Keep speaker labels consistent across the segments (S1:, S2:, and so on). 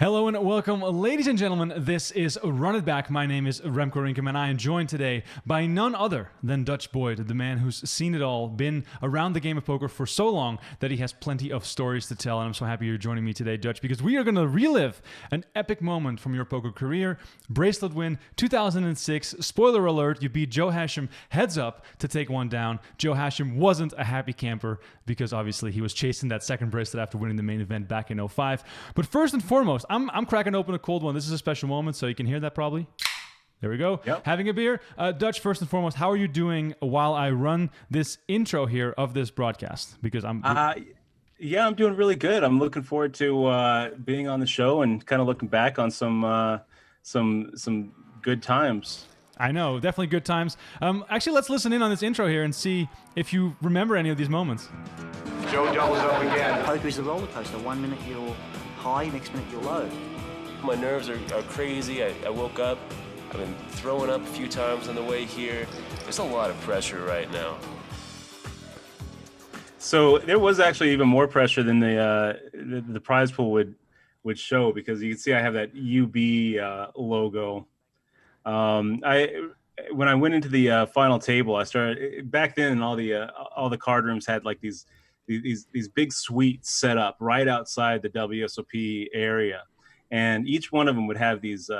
S1: Hello and welcome, ladies and gentlemen. This is Run It Back. My name is Remko Rinkema, and I am joined today by none other than Dutch Boyd, the man who's seen it all, been around the game of poker for so long that he has plenty of stories to tell. And I'm so happy you're joining me today, Dutch, because we are going to relive an epic moment from your poker career. Bracelet win 2006. Spoiler alert, you beat Joe Hachem heads up to take one down. Joe Hachem wasn't a happy camper because obviously he was chasing that second bracelet after winning the main event back in 05. But first and foremost, I'm cracking open a cold one. This is a special moment, so you can hear that probably. There we go. Yep. Having a beer. Dutch, first and foremost, how are you doing while I run this intro here of this broadcast? Because
S2: yeah, I'm doing really good. I'm looking forward to being on the show and kind of looking back on some good times.
S1: I know, definitely good times. Actually, let's listen in on this intro here and see if you remember any of these moments.
S3: Joe doubles up again.
S4: Poker is a roller coaster. 1 minute you're high, next minute you're low.
S5: My nerves are crazy. I woke up. I've been throwing up a few times on the way here. There's a lot of pressure right now.
S2: So there was actually even more pressure than the prize pool would show, because you can see I have that UB logo. When I went into the final table, I started back then. All the card rooms had like these big suites set up right outside the WSOP area, and each one of them would have these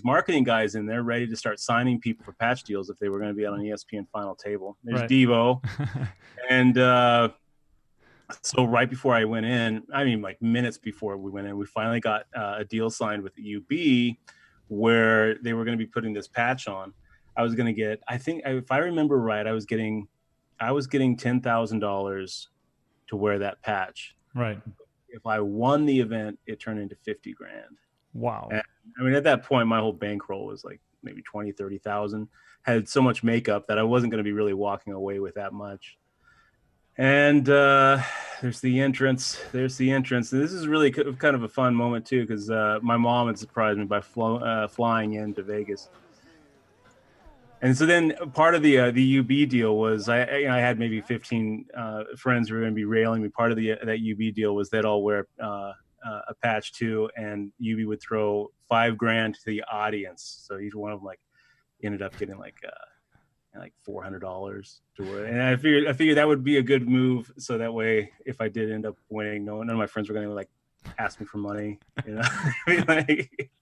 S2: marketing guys in there ready to start signing people for patch deals if they were going to be on an ESPN final table. There's right. Devo, and so right before I went in, I mean like minutes before we went in, we finally got a deal signed with the UB where they were going to be putting this patch on. I was going to get, I think if I remember right, I was getting $10,000 to wear that patch.
S1: Right.
S2: If I won the event, it turned into $50,000.
S1: Wow.
S2: And, I mean, at that point, my whole bankroll was like maybe 20, 30,000. Had so much makeup that I wasn't going to be really walking away with that much. And there's the entrance. And this is really kind of a fun moment too, because my mom had surprised me by flying into Vegas. And so then part of the UB deal was I had maybe 15 friends who were going to be railing me. Part of that UB deal was they'd all wear a patch too, and UB would throw $5,000 to the audience. So each one of them ended up getting like $400 to wear. And I figured that would be a good move, so that way if I did end up winning, none of my friends were going to ask me for money, you know.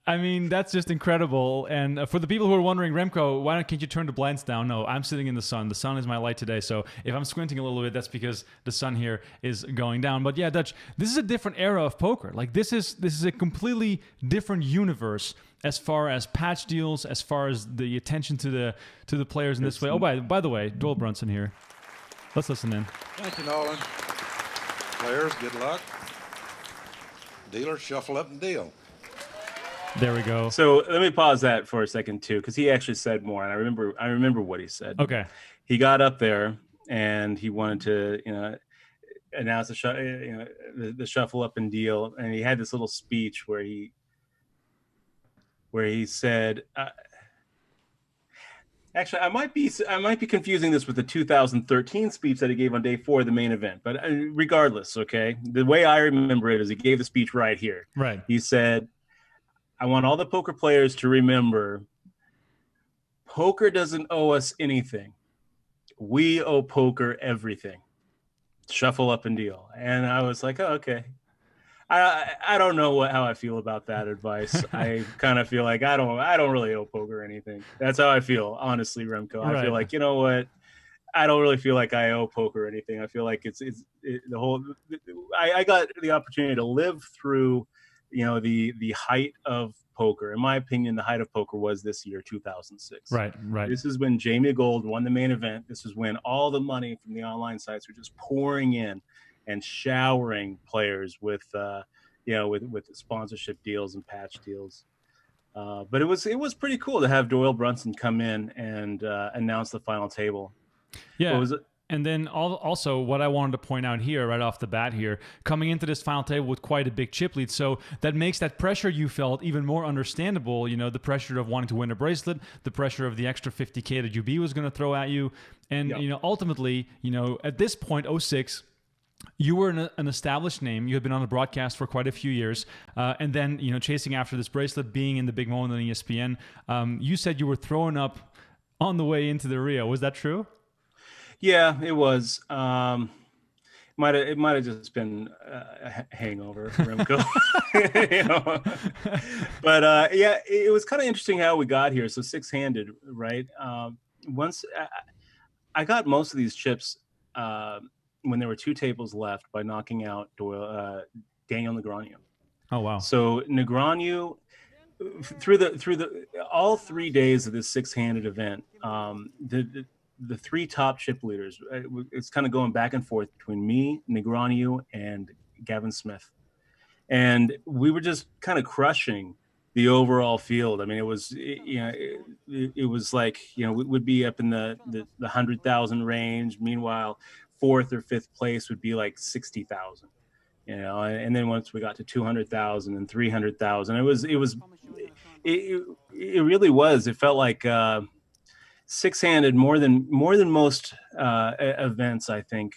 S1: I mean, that's just incredible. And for the people who are wondering, Remko, can't you turn the blinds down? No, I'm sitting in the sun. The sun is my light today. So if I'm squinting a little bit, that's because the sun here is going down. But yeah, Dutch, this is a different era of poker. Like this is a completely different universe as far as patch deals, as far as the attention to the players in this way. Oh, by the way, Doyle Brunson here. Let's listen in.
S3: Thank you, Nolan. Players, good luck. Dealers, shuffle up and deal.
S1: There we go.
S2: So let me pause that for a second too, because he actually said more, and I remember what he said.
S1: Okay.
S2: He got up there and he wanted to, announce the shuffle up and deal, and he had this little speech where he said. Actually, I might be confusing this with the 2013 speech that he gave on day 4 of the main event. But regardless, okay, the way I remember it is he gave the speech right here.
S1: Right.
S2: He said, "I want all the poker players to remember, poker doesn't owe us anything. We owe poker everything. Shuffle up and deal." And I was like, oh, okay. I don't know how I feel about that advice. I kind of feel like I don't really owe poker anything. That's how I feel, honestly, Remko. I feel like, you know what? I don't really feel like I owe poker anything. I feel like I got the opportunity to live through, the height of poker. In my opinion, the height of poker was this year, 2006.
S1: Right.
S2: This is when Jamie Gold won the main event. This is when all the money from the online sites were just pouring in and showering players with sponsorship deals and patch deals. But it was pretty cool to have Doyle Brunson come in and announce the final table.
S1: Yeah. And then also what I wanted to point out here right off the bat here, coming into this final table with quite a big chip lead. So that makes that pressure you felt even more understandable. The pressure of wanting to win a bracelet, the pressure of the extra $50K that UB was going to throw at you. And, ultimately, at this point, 06, You were an established name. You had been on the broadcast for quite a few years, and then chasing after this bracelet, being in the big moment on ESPN. You said you were throwing up on the way into the Rio. Was that true?
S2: Yeah, it was. It might have just been a hangover, Remko. But yeah, it was kind of interesting how we got here. So six-handed, right? Once I got most of these chips when there were 2 tables left by knocking out Daniel Negreanu.
S1: Oh wow!
S2: So Negreanu, through the all 3 days of this six-handed event, the 3 top chip leaders, it's kind of going back and forth between me, Negreanu, and Gavin Smith. And we were just kind of crushing the overall field. I mean, it was, it was like, we'd be up in the 100,000 range. Meanwhile, 4th or 5th place would be like 60,000, and then once we got to 200,000 and 300,000, it really was, it felt like, six-handed more than most events, I think,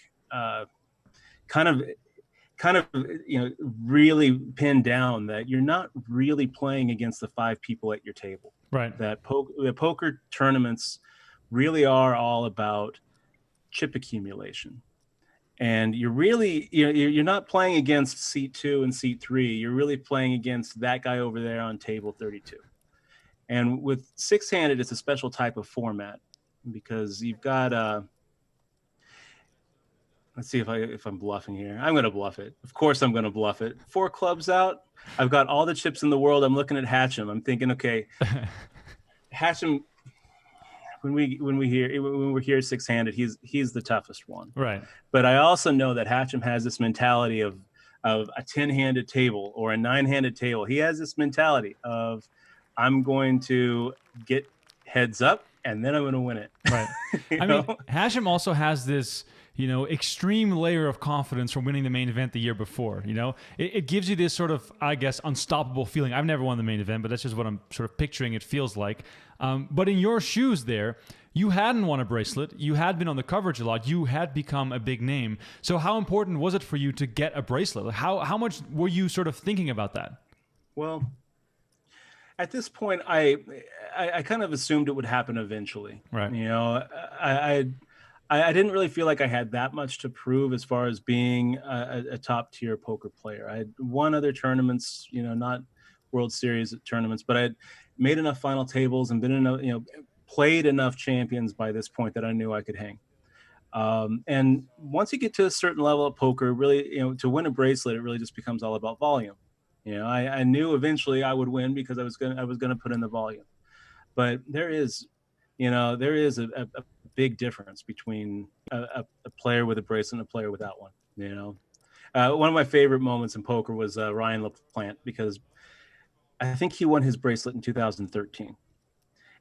S2: kind of really pinned down that you're not really playing against the 5 people at your table.
S1: Right.
S2: That the poker tournaments really are all about chip accumulation, and you're really you're not playing against seat 2 and seat 3. You're really playing against that guy over there on table 32. And with six-handed, it's a special type of format because you've got let's see if I'm bluffing here. I'm going to bluff it. Of course I'm going to bluff it. 4 clubs out. I've got all the chips in the world. I'm looking at Hachem. I'm thinking, okay, Hachem, when we're here six-handed, he's the toughest one.
S1: Right.
S2: But I also know that Hachem has this mentality of a 10-handed table or a 9-handed table. He has this mentality of, I'm going to get heads up and then I'm going to win it.
S1: Right. I mean, Hachem also has this, extreme layer of confidence from winning the main event the year before. It gives you this sort of, I guess, unstoppable feeling. I've never won the main event, but that's just what I'm sort of picturing it feels like. But in your shoes there, you hadn't won a bracelet. You had been on the coverage a lot. You had become a big name. So how important was it for you to get a bracelet? How much were you sort of thinking about that?
S2: Well, at this point, I kind of assumed it would happen eventually.
S1: Right.
S2: I didn't really feel like I had that much to prove as far as being a top tier poker player. I had won other tournaments, not World Series tournaments, but I had made enough final tables and been enough, played enough champions by this point that I knew I could hang. And once you get to a certain level of poker, really, to win a bracelet, it really just becomes all about volume. I knew eventually I would win because I was gonna put in the volume. But there is a big difference between a player with a bracelet and a player without one. One of my favorite moments in poker was Ryan LaPlante, because I think he won his bracelet in 2013.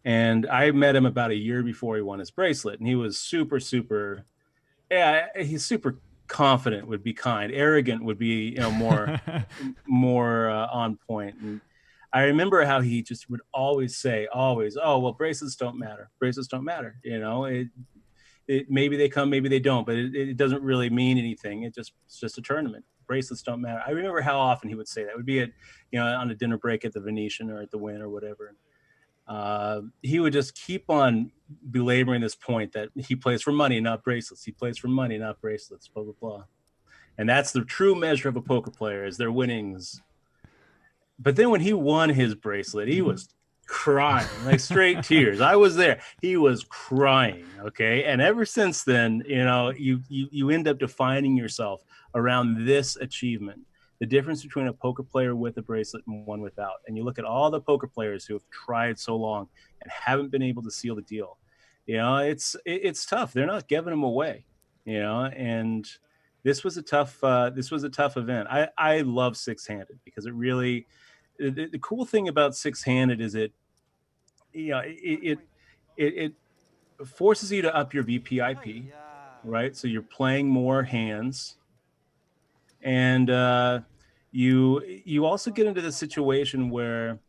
S2: And I met him about a year before he won his bracelet, and he was super, he's super confident would be kind, arrogant would be more on point. And I remember how he just would always say, oh well, bracelets don't matter, it maybe they come, maybe they don't, but it doesn't really mean anything. It's just a tournament. Bracelets don't matter. I remember how often he would say that. It would be on a dinner break at the Venetian or at the Wynn or whatever. He would just keep on belaboring this point that he plays for money, not bracelets. He plays for money, not bracelets, blah, blah, blah. And that's the true measure of a poker player, is their winnings. But then when he won his bracelet, he was crying, like straight tears. I was there. He was crying, okay? And ever since then, you end up defining yourself around this achievement. The difference between a poker player with a bracelet and one without. And you look at all the poker players who have tried so long and haven't been able to seal the deal. It's tough. They're not giving them away, and this was a tough event. I love six-handed because it really, the cool thing about six-handed is it forces you to up your VPIP, right? So you're playing more hands. And you also get into the situation where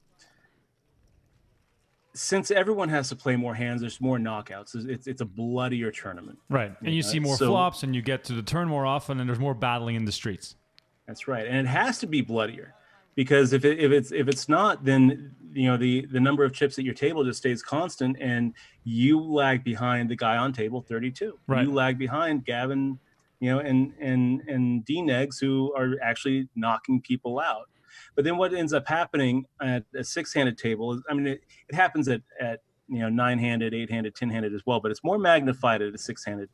S2: since everyone has to play more hands, there's more knockouts. It's a bloodier tournament.
S1: Right. And you see more flops, and you get to the turn more often, and there's more battling in the streets.
S2: That's right. And it has to be bloodier, because if it's not, then the number of chips at your table just stays constant, and you lag behind the guy on table 32.
S1: Right.
S2: You lag behind Gavin, and D-Negs, who are actually knocking people out. But then what ends up happening at a 6-handed table is, I mean, it happens at 9-handed, 8-handed, 10-handed as well, but it's more magnified at a 6-handed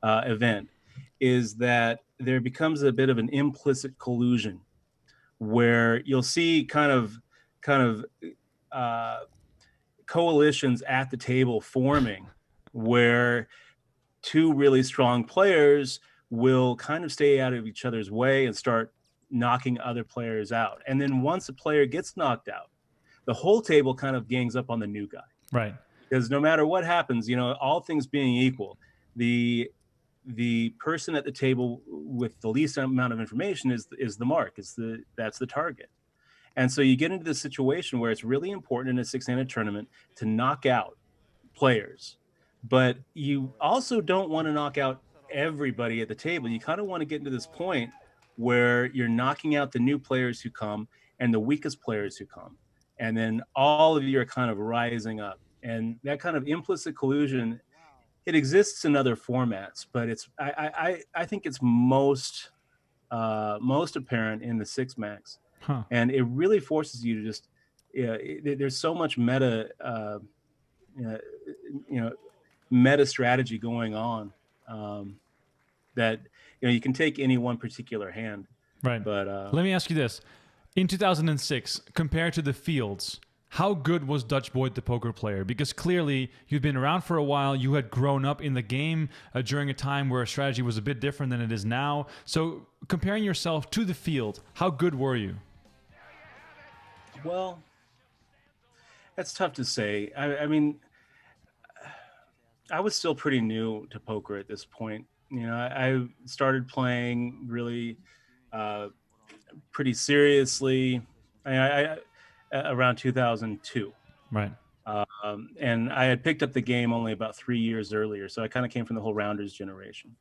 S2: event, is that there becomes a bit of an implicit collusion where you'll see kind of coalitions at the table forming, where two really strong players will kind of stay out of each other's way and start knocking other players out. And then once a player gets knocked out, the whole table kind of gangs up on the new guy.
S1: Right. Because
S2: no matter what happens, all things being equal, the person at the table with the least amount of information is the mark. That's the target. And so you get into this situation where it's really important in a 6-handed tournament to knock out players, but you also don't want to knock out everybody at the table. You kind of want to get into this point where you're knocking out the new players who come and the weakest players who come. And then all of you are kind of rising up. And that kind of implicit collusion, it exists in other formats, but I think it's most apparent in the 6-max.
S1: Huh.
S2: And it really forces you to just, there's so much meta strategy going on, that you can take any one particular hand.
S1: Right.
S2: But
S1: let me ask you this: in 2006, compared to the fields, how good was Dutch Boyd the poker player? Because clearly you'd been around for a while, you had grown up in the game during a time where strategy was a bit different than it is now. So comparing yourself to the field, how good were you?
S2: Well, that's tough to say. I mean, I was still pretty new to poker at this point. I started playing really pretty seriously around 2002.
S1: Right.
S2: And I had picked up the game only about 3 years earlier. So I kind of came from the whole rounders generation.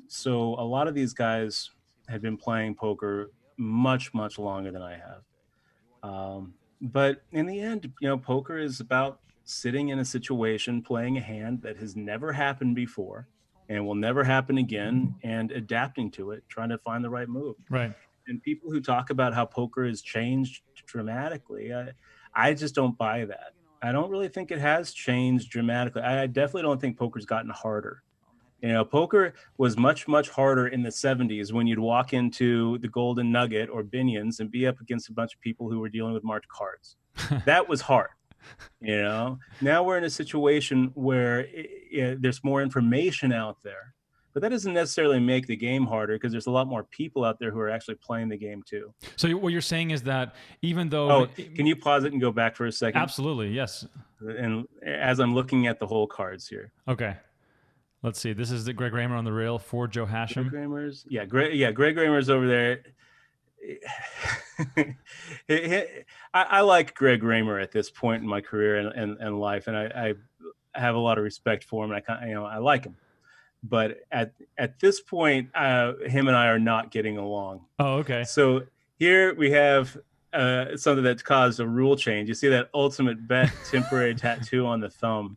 S2: So a lot of these guys had been playing poker much, much longer than I have. But in the end, poker is about sitting in a situation, playing a hand that has never happened before and will never happen again, and adapting to it, trying to find the right move.
S1: Right.
S2: And people who talk about how poker has changed dramatically, I just don't buy that. I don't really think it has changed dramatically. I definitely don't think poker's gotten harder. Poker was much, much harder in the 70s when you'd walk into the Golden Nugget or Binion's and be up against a bunch of people who were dealing with marked cards. That was hard. Now we're in a situation where there's more information out there, but that doesn't necessarily make the game harder, because there's a lot more people out there who are actually playing the game too.
S1: So what you're saying is that even though...
S2: Oh, can you pause it and go back for a second?
S1: Absolutely, yes.
S2: And as I'm looking at the whole cards here.
S1: Okay. Let's see. This is the Greg Raymer on the rail for Joe Hachem.
S2: Greg Raymer's, Greg Raymer's over there. I like Greg Raymer at this point in my career and life, and I have a lot of respect for him. And I like him, but at this point, him and I are not getting along.
S1: Oh, okay.
S2: So here we have something that caused a rule change. You see that ultimate bet temporary tattoo on the thumb.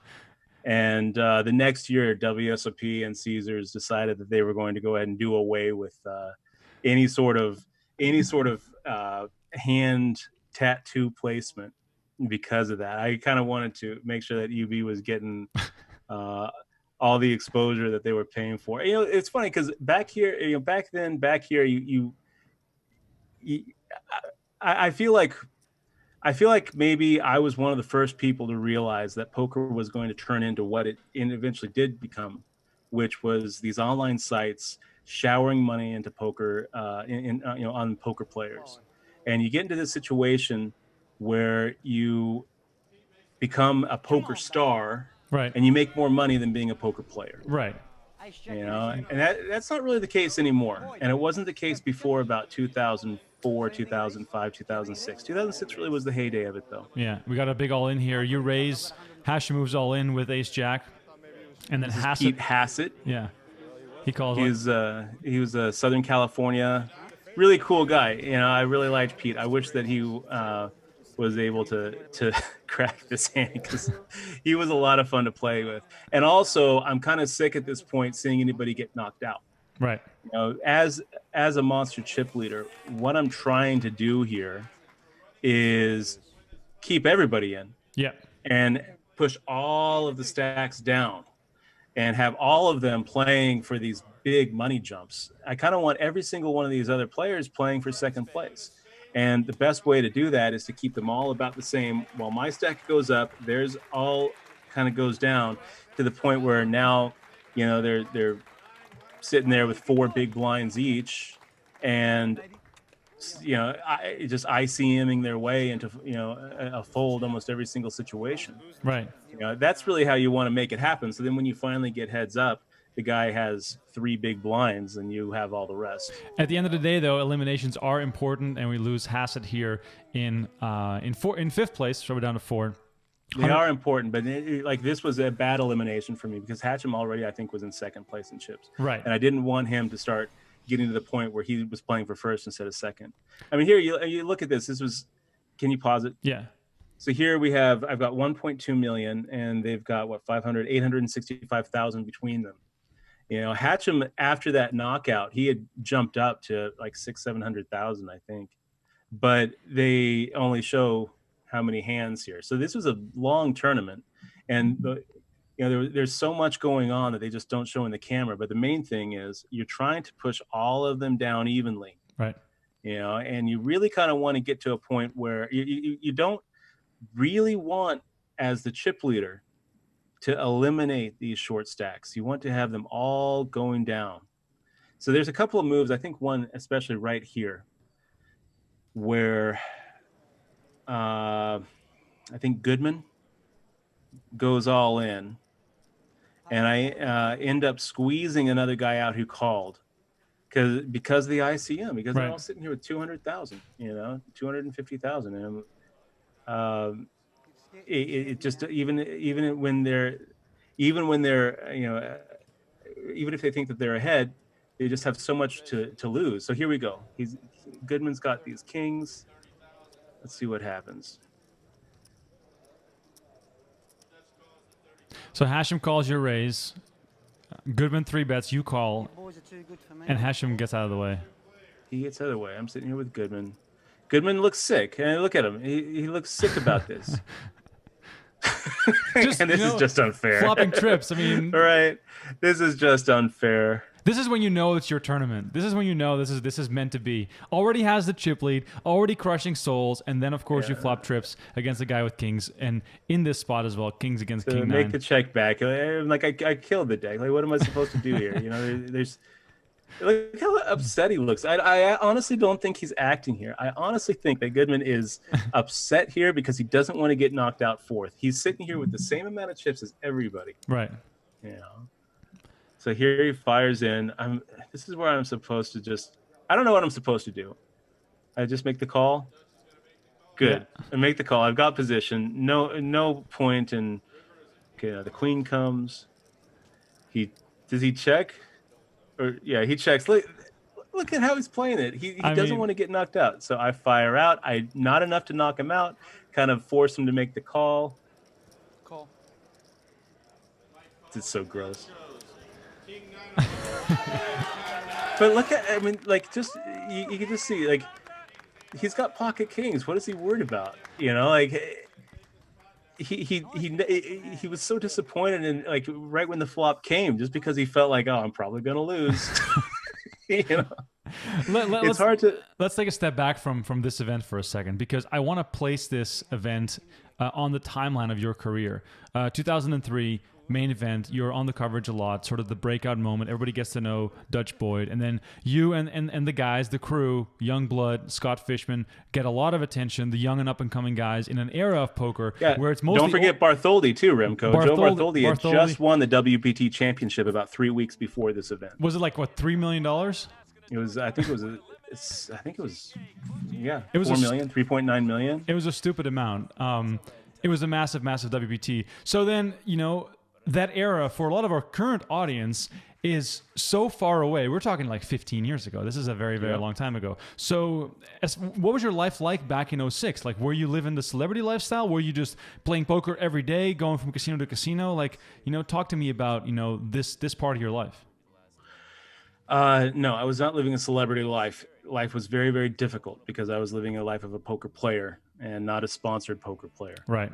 S2: And the next year, WSOP and Caesars decided that they were going to go ahead and do away with any sort of hand tattoo placement because of that. I kind of wanted to make sure that UB was getting all the exposure that they were paying for. It's funny because back here, I feel like maybe I was one of the first people to realize that poker was going to turn into what it eventually did become, which was these online sites showering money into poker, on poker players. And you get into this situation where you become a poker star,
S1: right,
S2: and you make more money than being a poker player.
S1: Right.
S2: You know, and that's not really the case anymore. And it wasn't the case before about 2004, 2005, 2006. 2006 really was the heyday of it, though.
S1: Yeah, we got a big all in here. You raise, Hachem moves all in with ace jack, and then
S2: Pete
S1: Hassett.
S2: Hassett.
S1: Yeah, he calls.
S2: He was a Southern California, really cool guy. You know, I really liked Pete. I wish that he was able to crack this hand because he was a lot of fun to play with. And also, I'm kind of sick at this point seeing anybody get knocked out.
S1: Right.
S2: You know, as a monster chip leader, what I'm trying to do here is keep everybody in.
S1: Yeah.
S2: And push all of the stacks down and have all of them playing for these big money jumps. I kind of want every single one of these other players playing for second place. And the best way to do that is to keep them all about the same. While my stack goes up, theirs all kind of goes down to the point where now, you know, they're sitting there with 4 big blinds each, and you know, just ICMing their way into, you know, a fold almost every single situation.
S1: Right.
S2: You know, that's really how you want to make it happen. So then when you finally get heads up, the guy has 3 big blinds and you have all the rest.
S1: At the end of the day, though, eliminations are important, and we lose Hassett here in 5th place, so we're down to 4.
S2: They are important, but like this was a bad elimination for me because Hachem already, I think, was in 2nd place in chips.
S1: Right.
S2: And I didn't want him to start getting to the point where he was playing for 1st instead of 2nd. I mean, here you look at this. This was, can you pause it?
S1: Yeah.
S2: So here I've got 1.2 million, and they've got what 865,000 between them. You know, Hachem, after that knockout, he had jumped up to like 700,000, I think, but they only show how many hands here. So this was a long tournament, and there's so much going on that they just don't show in the camera. But the main thing is you're trying to push all of them down evenly,
S1: right?
S2: You know, and you really kind of want to get to a point where you don't really want, as the chip leader, to eliminate these short stacks. You want to have them all going down. So there's a couple of moves, I think one especially right here, where I think Goodman goes all in, and I end up squeezing another guy out who called because of the ICM, because they're all sitting here with 200,000, you know, 250,000, and it just even when they're you know, even if they think that they're ahead, they just have so much to lose. So here we go. Goodman's got these kings. Let's see what happens.
S1: So Hachem calls your raise. Goodman 3-bets, you call, and Hachem gets out of the way.
S2: He gets out of the way. I'm sitting here with Goodman. Goodman looks sick, and look at him. He looks sick about this. And this is just unfair.
S1: Flopping trips. I mean,
S2: right? This is just unfair.
S1: This is when you know it's your tournament. This is when you know this is meant to be. Already has the chip lead, already crushing souls, and then of course you flop trips against a guy with kings, and in this spot as well, kings against king 9.
S2: Make the check back. Like I killed the deck. Like what am I supposed to do here? You know, there's. Look how upset he looks. I honestly don't think he's acting here. I honestly think that Goodman is upset here because he doesn't want to get knocked out 4th. He's sitting here with the same amount of chips as everybody.
S1: Right.
S2: You know. So here he fires in. This is where I'm supposed to I don't know what I'm supposed to do. I just make the call. Good. Yeah. I make the call. I've got position. No point in. Okay, now the queen comes. Does he check? He checks. Look at how he's playing it. He doesn't want to get knocked out. So I fire out. Not enough to knock him out. Kind of force him to make the call. It's so gross. But look at, just you can just see, like, he's got pocket kings. What is he worried about? You know, like he was so disappointed in, like, right when the flop came, just because he felt like, oh, I'm probably gonna lose. You know, it's hard to.
S1: Let's take a step back from this event for a second, because I want to place this event on the timeline of your career. 2003, Main Event. You're on the coverage a lot, sort of the breakout moment. Everybody gets to know Dutch Boyd. And then you and the guys, the crew, Young Blood, Scott Fishman, get a lot of attention, the young and up-and-coming guys, in an era of poker where it's mostly...
S2: Don't forget Bartholdi, too, Remco. Joe Bartholdi had just won the WPT championship about 3 weeks before this event.
S1: Was it like, what, $3 million?
S2: It was, I think it was,
S1: it was
S2: 4 million, 3.9 million.
S1: It was a stupid amount. It was a massive, massive WPT. So then, that era for a lot of our current audience is so far away. We're talking like 15 years ago. This is a very, very long time ago. So what was your life like back in 06? Like, were you living the celebrity lifestyle? Were you just playing poker every day, going from casino to casino? Like, talk to me about, this part of your life.
S2: No, I was not living a celebrity life. Life was very, very difficult because I was living a life of a poker player and not a sponsored poker player.
S1: Right.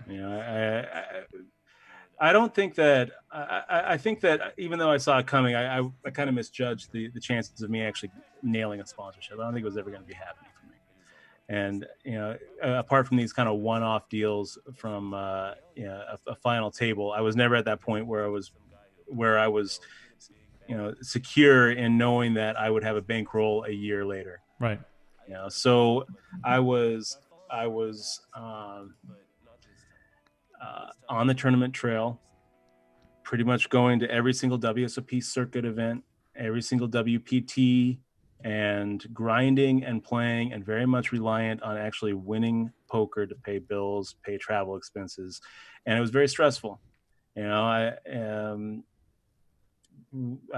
S2: I don't think that. I think that even though I saw it coming, I kind of misjudged the chances of me actually nailing a sponsorship. I don't think it was ever going to be happening for me. And apart from these kind of one-off deals from a final table, I was never at that point where I was secure in knowing that I would have a bankroll a year later.
S1: Right.
S2: So I was on the tournament trail, pretty much going to every single WSOP circuit event, every single WPT, and grinding and playing, and very much reliant on actually winning poker to pay bills, pay travel expenses. And it was very stressful. I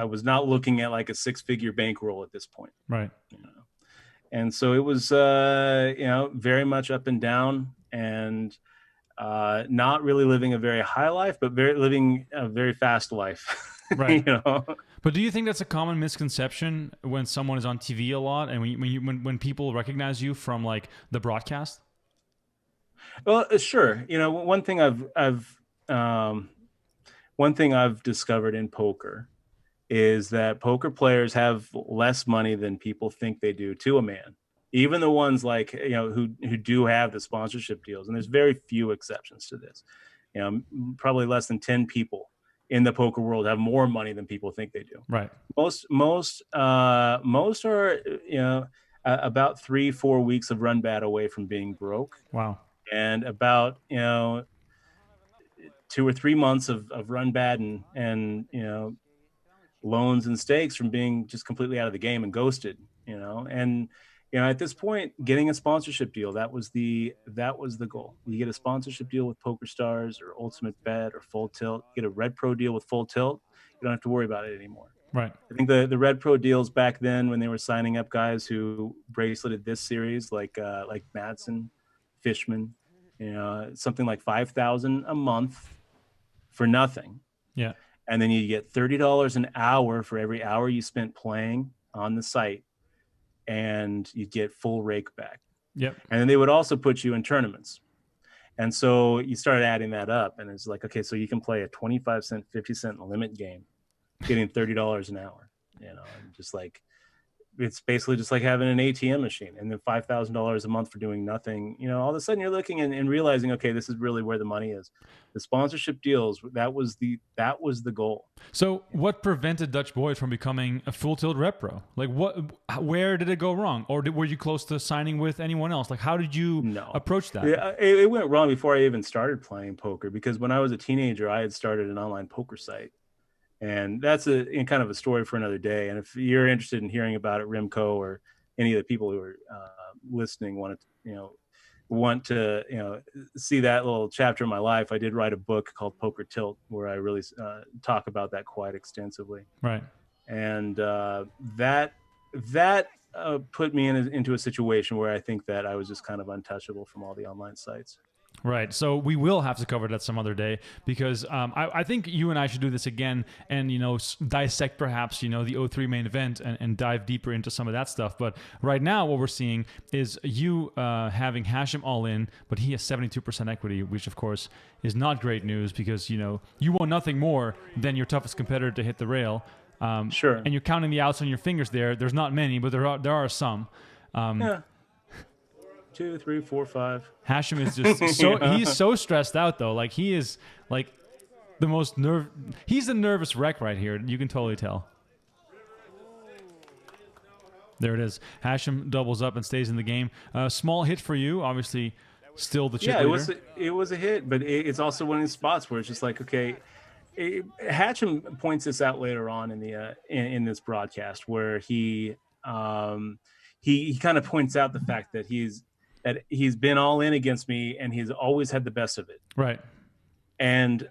S2: was not looking at like a 6-figure bankroll at this point.
S1: Right.
S2: And so it was, very much up and down, and not really living a very high life, but living a very fast life.
S1: Right. But do you think that's a common misconception when someone is on TV a lot, and when people recognize you from like the broadcast?
S2: Well, sure. One thing I've discovered in poker is that poker players have less money than people think they do to a man. Even the ones like, who do have the sponsorship deals. And there's very few exceptions to this. Probably less than 10 people in the poker world have more money than people think they do.
S1: Right.
S2: Most are, about 3-4 weeks of run bad away from being broke.
S1: Wow.
S2: And about, 2 or 3 months of run bad and loans and stakes from being just completely out of the game and ghosted, and at this point, getting a sponsorship deal, that was the goal. You get a sponsorship deal with PokerStars or Ultimate Bet or Full Tilt, you get a Red Pro deal with Full Tilt, you don't have to worry about it anymore.
S1: Right.
S2: I think the Red Pro deals back then, when they were signing up guys who braceleted this series, like Madsen, Fishman, something like $5,000 a month for nothing.
S1: Yeah.
S2: And then you get $30 an hour for every hour you spent playing on the site, and you get full rake back.
S1: Yep.
S2: And then they would also put you in tournaments. And so you started adding that up, and it's like, okay, so you can play a 25-cent, 50-cent limit game, getting $30 an hour, and just like, it's basically just like having an ATM machine, and then $5,000 a month for doing nothing. All of a sudden you're looking and realizing, okay, this is really where the money is. The sponsorship deals, that was the goal.
S1: So what prevented Dutch Boyd from becoming a Full Tilt Rep Pro? Like, where did it go wrong? Or were you close to signing with anyone else? Like, how did you approach that?
S2: Yeah, it went wrong before I even started playing poker, because when I was a teenager, I had started an online poker site. And that's kind of a story for another day. And if you're interested in hearing about it, Remko or any of the people who are listening want to see that little chapter of my life, I did write a book called Poker Tilt, where I really talk about that quite extensively.
S1: Right.
S2: And that put me into a situation where I think that I was just kind of untouchable from all the online sites.
S1: Right. So we will have to cover that some other day, because I think you and I should do this again and, dissect perhaps, the 03 main event and dive deeper into some of that stuff. But right now what we're seeing is you having Hachem all in, but he has 72% equity, which of course is not great news, because, you want nothing more than your toughest competitor to hit the rail.
S2: Sure.
S1: And you're counting the outs on your fingers there. There's not many, but there are some.
S2: Yeah. 2, 3, 4, 5.
S1: Hachem is just he's so stressed out though. Like, he is like, the most he's the nervous wreck right here. You can totally tell. There it is. Hachem doubles up and stays in the game. Small hit for you, obviously. Still the chip leader.
S2: It was a hit, but it's also one of these spots where it's just like, okay. Hachem points this out later on in the in this broadcast, where he kind of points out the fact that he's been all in against me and he's always had the best of it.
S1: Right.
S2: And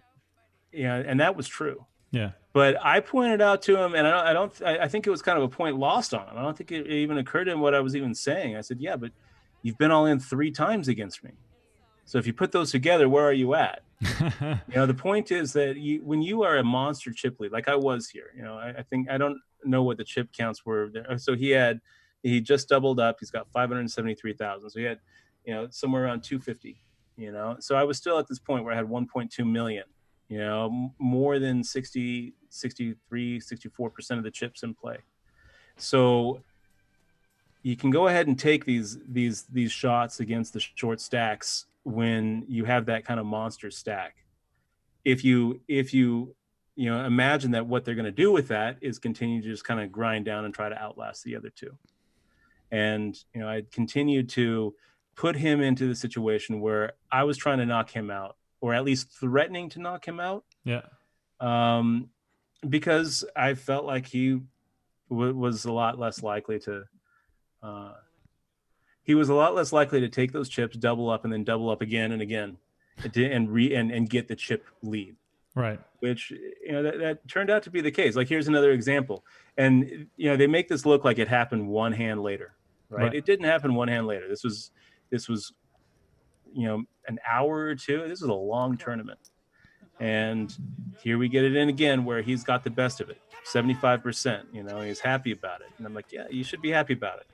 S2: and that was true.
S1: Yeah.
S2: But I pointed out to him, and I think it was kind of a point lost on him. I don't think it even occurred to him what I was even saying. I said, yeah, but you've been all in 3 times against me. So if you put those together, where are you at? The point is that when you are a monster chip lead, like I was here, I don't know what the chip counts were there. So he just doubled up. He's got 573,000. So he had, somewhere around 250, so I was still at this point where I had 1.2 million, more than 60, 63, 64% of the chips in play. So you can go ahead and take these shots against the short stacks when you have that kind of monster stack. If you imagine that what they're going to do with that is continue to just kind of grind down and try to outlast the other two. And I continued to put him into the situation where I was trying to knock him out, or at least threatening to knock him out.
S1: Yeah.
S2: Because I felt like he was a lot less likely to take those chips, double up, and then double up again and again, and get the chip lead.
S1: Right.
S2: Which that turned out to be the case. Like, here's another example, and they make this look like it happened one hand later, right? It didn't happen one hand later. This was an hour or two. This was a long tournament, and here we get it in again where he's got the best of it, 75%. He's happy about it, and I'm like, yeah, you should be happy about it.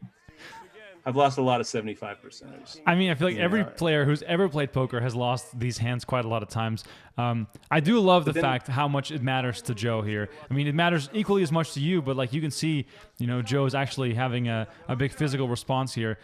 S2: I've lost a lot of 75%ers.
S1: I mean, I feel like every player who's ever played poker has lost these hands quite a lot of times. I do love the fact how much it matters to Joe here. I mean, it matters equally as much to you, but like you can see, Joe is actually having a big physical response here.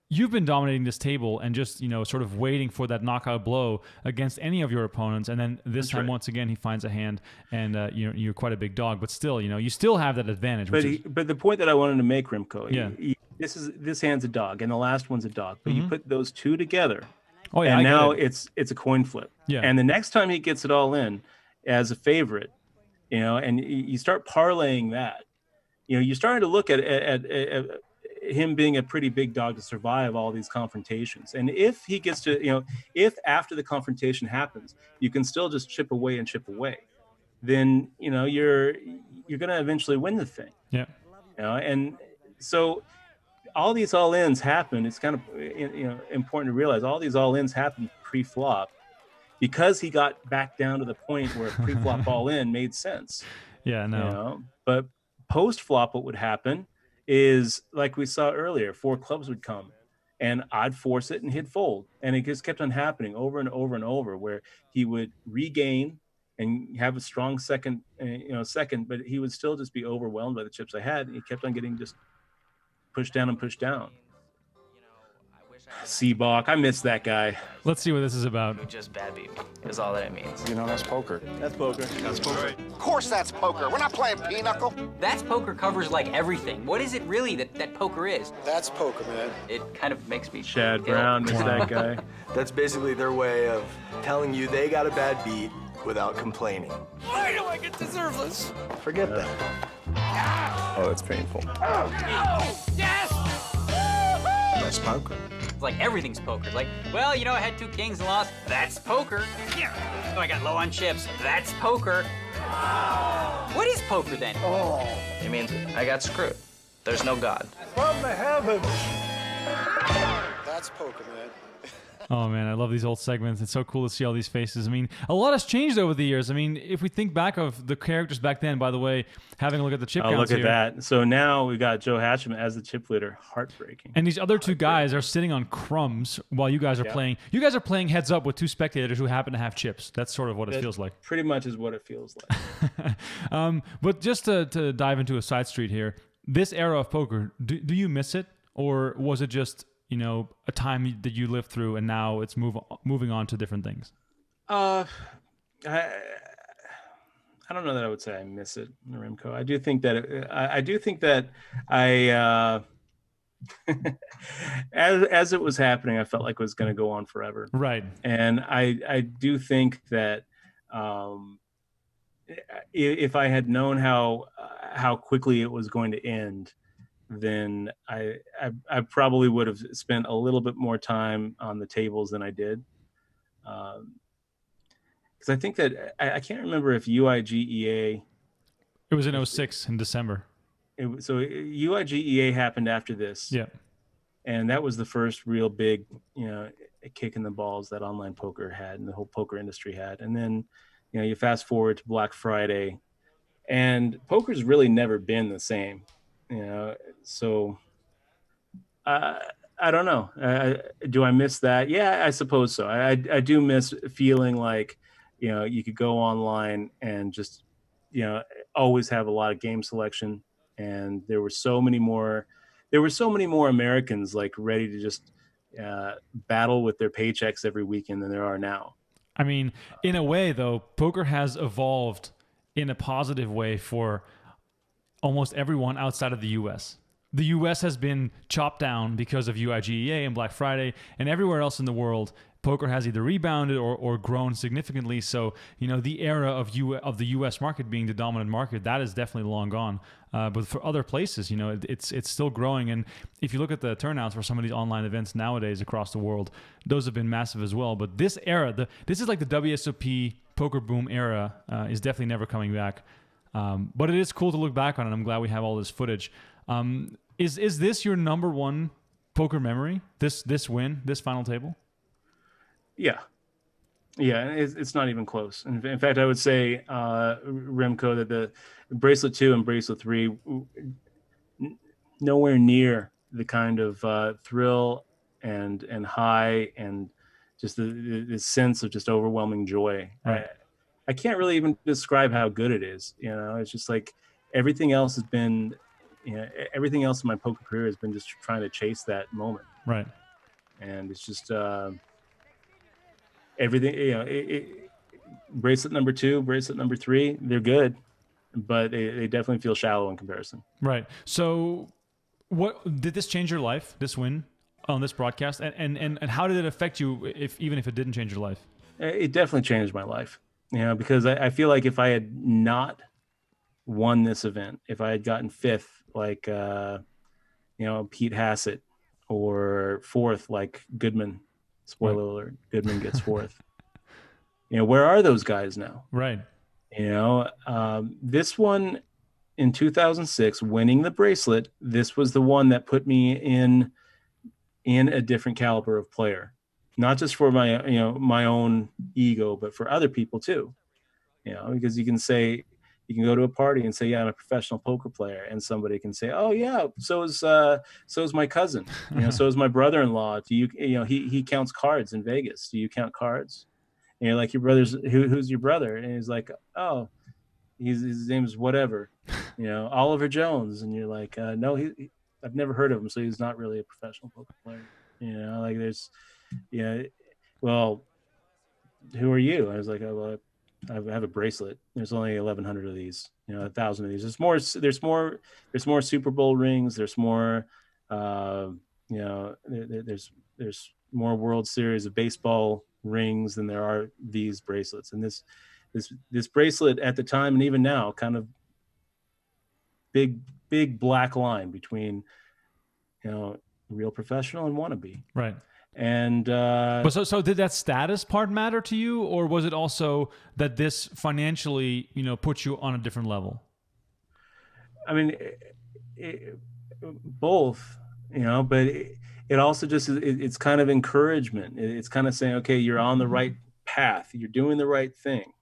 S1: You've been dominating this table and just, sort of waiting for that knockout blow against any of your opponents. And then this time, once again, he finds a hand and, you're quite a big dog. But still, you still have that advantage.
S2: But the point that I wanted to make, Remko, this hand's a dog and the last one's a dog. But you put those two together, and now it's a coin flip. Yeah. And the next time he gets it all in as a favorite, and you start parlaying that, you're starting to look at him being a pretty big dog to survive all these confrontations. And if he gets to, if after the confrontation happens, you can still just chip away, then, you're going to eventually win the thing.
S1: Yeah.
S2: And so all these all-ins happen. It's kind of, important to realize all these all-ins happen pre-flop because he got back down to the point where pre-flop all-in made sense.
S1: Yeah, no.
S2: But post-flop, what would happen is, like we saw earlier, 4 clubs would come and I'd force it and he'd fold. And it just kept on happening over and over and over, where he would regain and have a strong second, but he would still just be overwhelmed by the chips I had. And he kept on getting just pushed down and pushed down. Seabach, I miss that guy.
S1: Let's see what this is about.
S5: You just bad beat me is all that it means.
S3: That's poker.
S6: That's poker.
S3: That's poker.
S7: Of course that's poker. We're not playing pinochle.
S8: That's poker covers like everything. What is it really that poker is?
S6: That's poker, man.
S8: It kind of makes me
S2: Chad
S8: ill.
S2: Brown, miss that guy.
S6: That's basically their way of telling you they got a bad beat without complaining.
S8: Why do I get to serve this?
S6: Forget that.
S3: Oh, that's painful.
S8: Yes!
S6: That's poker.
S8: It's like everything's poker. Like, well, I had 2 kings and lost. That's poker. Yeah. So I got low on chips. That's poker. What is poker then?
S6: Oh.
S5: It means I got screwed. There's no God.
S6: From the heavens. That's poker, man.
S1: Oh, man, I love these old segments. It's so cool to see all these faces. I mean, a lot has changed over the years. I mean, if we think back of the characters back then, by the way, having a look at the chip counts
S2: look at
S1: here.
S2: that. So now we got Joe Hachem as the chip leader. Heartbreaking.
S1: And these other 2 guys are sitting on crumbs while you guys are playing. You guys are playing heads up with 2 spectators who happen to have chips. That's sort of what it feels like.
S2: Pretty much is what it feels like.
S1: But just to dive into a side street here, this era of poker, do you miss it? Or was it just, a time that you lived through and now it's moving on to different things?
S2: I don't know that I would say I miss it, Remko. I do think that I do think that I as it was happening, I felt like it was going to go on forever.
S1: Right.
S2: And I do think that if I had known how quickly it was going to end, then I probably would have spent a little bit more time on the tables than I did. Because I think that I can't remember if UIGEA.
S1: It was in 06 in December.
S2: So UIGEA happened after this.
S1: Yeah.
S2: And that was the first real big, kick in the balls that online poker had and the whole poker industry had. And then, you fast forward to Black Friday, and poker's really never been the same. So I don't know. Do I miss that? Yeah, I suppose so. I do miss feeling like, you could go online and just, always have a lot of game selection. And there were so many more Americans like ready to just battle with their paychecks every weekend than there are now.
S1: I mean, in a way, though, poker has evolved in a positive way for almost everyone outside of the U.S. The U.S. has been chopped down because of UIGEA and Black Friday, and everywhere else in the world, poker has either rebounded or grown significantly. So, the era of the U.S. market being the dominant market, that is definitely long gone. But for other places, it's still growing. And if you look at the turnouts for some of these online events nowadays across the world, those have been massive as well. But this era, this is like the WSOP poker boom era, is definitely never coming back. But it is cool to look back on, and I'm glad we have all this footage. Is this your number one poker memory? This win, this final table?
S2: Yeah, it's not even close. In fact, I would say, Remko, that the Bracelet 2 and Bracelet 3, nowhere near the kind of thrill and high and just the sense of just overwhelming joy.
S1: Right.
S2: I can't really even describe how good it is. It's just like everything else has been, everything else in my poker career has been just trying to chase that moment.
S1: Right.
S2: And it's just everything, bracelet number 2, bracelet number 3, they're good, but they definitely feel shallow in comparison.
S1: Right. So what did this change your life, this win on this broadcast? And how did it affect you, even if it didn't change your life?
S2: It definitely changed my life, because I feel like if I had not won this event, if I had gotten 5th, like, Pete Hassett, or 4th, like Goodman, spoiler alert, Goodman gets 4th. Where are those guys now?
S1: Right.
S2: This one in 2006, winning the bracelet, this was the one that put me in a different caliber of player, not just for my, my own ego, but for other people too. Because you can go to a party and say, yeah, I'm a professional poker player. And somebody can say, oh yeah, so is my cousin, so is my brother-in-law. Do you, he counts cards in Vegas. Do you count cards? And you're like, your brother's, who's your brother? And he's like, oh, his name is whatever, Oliver Jones. And you're like, no, I've never heard of him. So he's not really a professional poker player. Like there's, well, who are you? I was like, oh, well, I have a bracelet. There's only 1,100 of these, 1,000 of these. There's more Super Bowl rings. There's more, there's more World Series of baseball rings than there are these bracelets. And this bracelet at the time, and even now, kind of big black line between, real professional and wannabe.
S1: Right.
S2: And
S1: but so did that status part matter to you, or was it also that this financially, put you on a different level?
S2: I mean, both, but it also just, it's kind of encouragement. It's kind of saying, okay, you're on the right path. You're doing the right thing.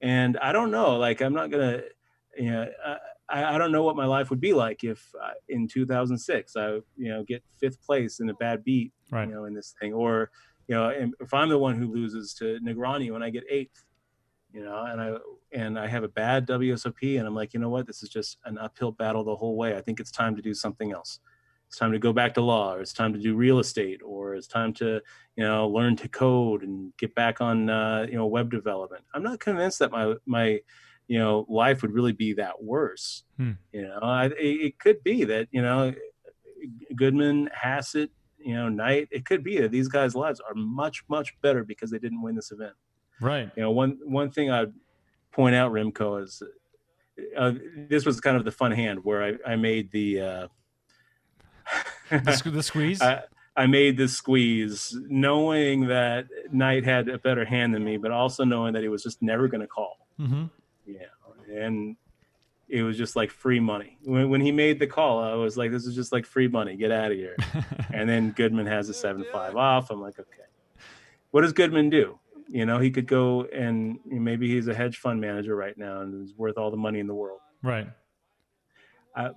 S2: And I don't know, like, I'm not going to, I don't know what my life would be like if in 2006 I get 5th place in a bad beat,
S1: right,
S2: in this thing, or if I'm the one who loses to Negroni when I get 8th, and I have a bad WSOP, and I'm like, you know what, this is just an uphill battle the whole way. I think it's time to do something else. it's time to go back to law, or it's time to do real estate, or it's time to, learn to code and get back on, web development. I'm not convinced that my life would really be that worse. It could be that, Goodman, Hassett, Knight, it could be that these guys' lives are much, much better because they didn't win this event.
S1: Right.
S2: One thing I'd point out, Remko, is this was kind of the fun hand where I made the
S1: the squeeze.
S2: I made the squeeze, knowing that Knight had a better hand than me, but also knowing that he was just never going to call.
S1: Mm-hmm.
S2: And it was just like free money. When he made the call, I was like, this is just like free money. Get out of here. And then Goodman has a 7-5 off. I'm like, okay. What does Goodman do? He could go and maybe he's a hedge fund manager right now and is worth all the money in the world.
S1: Right.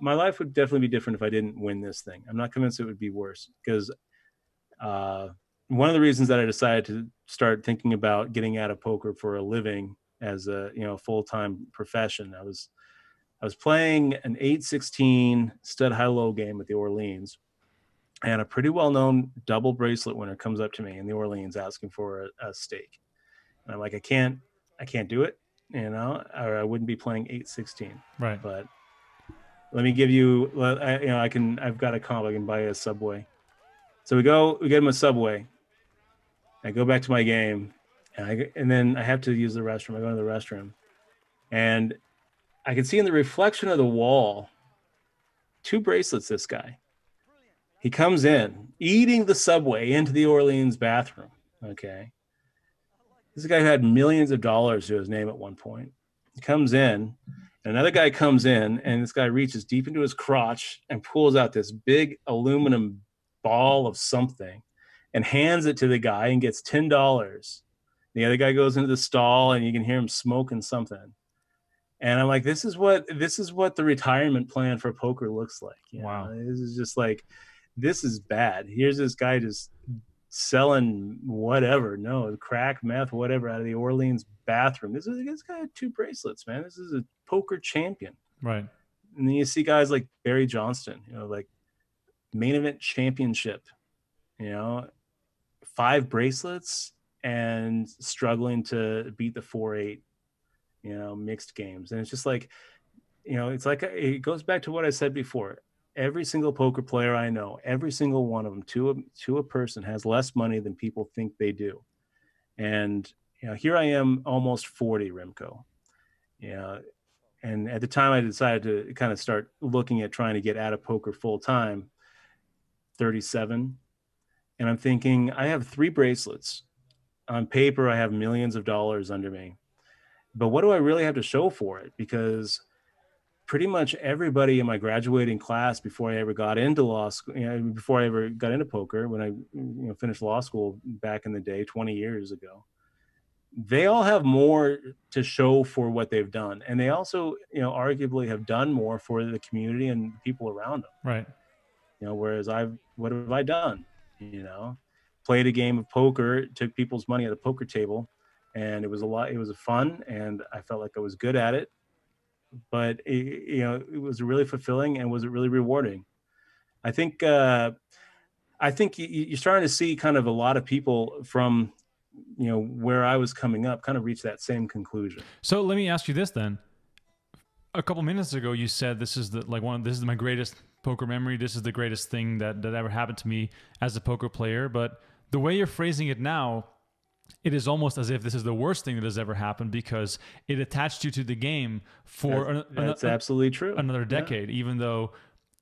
S2: My life would definitely be different if I didn't win this thing. I'm not convinced it would be worse because one of the reasons that I decided to start thinking about getting out of poker for a living as a full-time profession, I was playing an 8-16 stud high-low game at the Orleans, and a pretty well-known double bracelet winner comes up to me in the Orleans asking for a stake. And I'm like, I can't do it, or I wouldn't be playing 8-16.
S1: Right.
S2: But let me give you, I've got a comp. I can buy a Subway. So we get him a Subway. I go back to my game, and then I have to use the restroom. I go to the restroom, and I can see in the reflection of the wall, 2 bracelets, this guy. He comes in, eating the Subway into the Orleans bathroom, okay? This is a guy who had millions of dollars to his name at one point. He comes in, and another guy comes in, and this guy reaches deep into his crotch and pulls out this big aluminum ball of something and hands it to the guy and gets $10. The other guy goes into the stall, and you can hear him smoking something. And I'm like, this is what the retirement plan for poker looks like.
S1: Wow.
S2: This is just like, this is bad. Here's this guy just selling whatever, crack, meth, whatever, out of the Orleans bathroom. This guy had 2 bracelets, man. This is a poker champion.
S1: Right.
S2: And then you see guys like Barry Johnston, like main event championship, 5 bracelets and struggling to beat the 4-8. Mixed games. And it's just like, it goes back to what I said before. Every single poker player I know, every single one of them to a person has less money than people think they do. And, here I am almost 40, Remko. And at the time I decided to kind of start looking at trying to get out of poker full time, 37. And I'm thinking, I have 3 bracelets. On paper, I have millions of dollars under me. But what do I really have to show for it? Because pretty much everybody in my graduating class before I ever got into law school, before I ever got into poker, when I finished law school back in the day, 20 years ago, they all have more to show for what they've done. And they also, arguably have done more for the community and people around them.
S1: Right.
S2: Whereas what have I done? Played a game of poker, took people's money at a poker table. And it was fun, and I felt like I was good at it, but it was really fulfilling, and was it really rewarding? I think you're starting to see kind of a lot of people from, where I was coming up kind of reach that same conclusion.
S1: So let me ask you this then. A couple minutes ago, you said this is my greatest poker memory. This is the greatest thing that ever happened to me as a poker player. But the way you're phrasing it now, it is almost as if this is the worst thing that has ever happened because it attached you to the game for
S2: that's absolutely true.
S1: Another decade, yeah.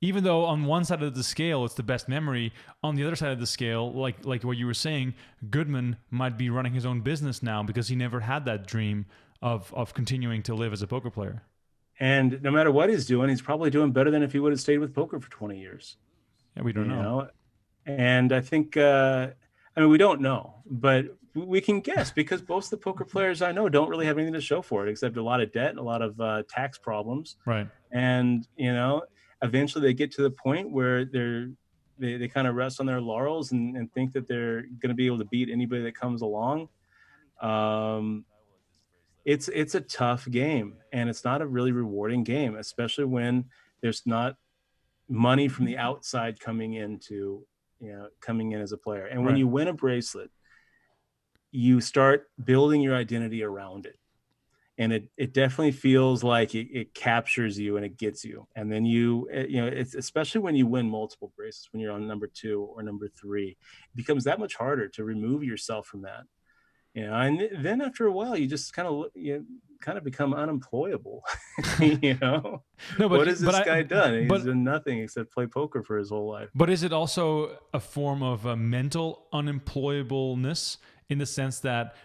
S1: Even though on one side of the scale it's the best memory, on the other side of the scale, like what you were saying, Goodman might be running his own business now because he never had that dream of continuing to live as a poker player.
S2: And no matter what he's doing, he's probably doing better than if he would have stayed with poker for 20 years.
S1: Yeah, we don't know.
S2: And I think, we don't know, but we can guess because most of the poker players I know don't really have anything to show for it except a lot of debt and a lot of tax problems.
S1: Right.
S2: And, eventually they get to the point where they kind of rest on their laurels and think that they're going to be able to beat anybody that comes along. It's a tough game, and it's not a really rewarding game, especially when there's not money from the outside coming in as a player. And when you win a bracelet, you start building your identity around it. And it definitely feels like it captures you and it gets you. And then it's especially when you win multiple bracelets, when you're on number 2 or number 3, it becomes that much harder to remove yourself from that. And then after a while, you just kind of become unemployable. No, what has this guy done? He's done nothing except play poker for his whole life.
S1: But is it also a form of mental unemployableness in the sense that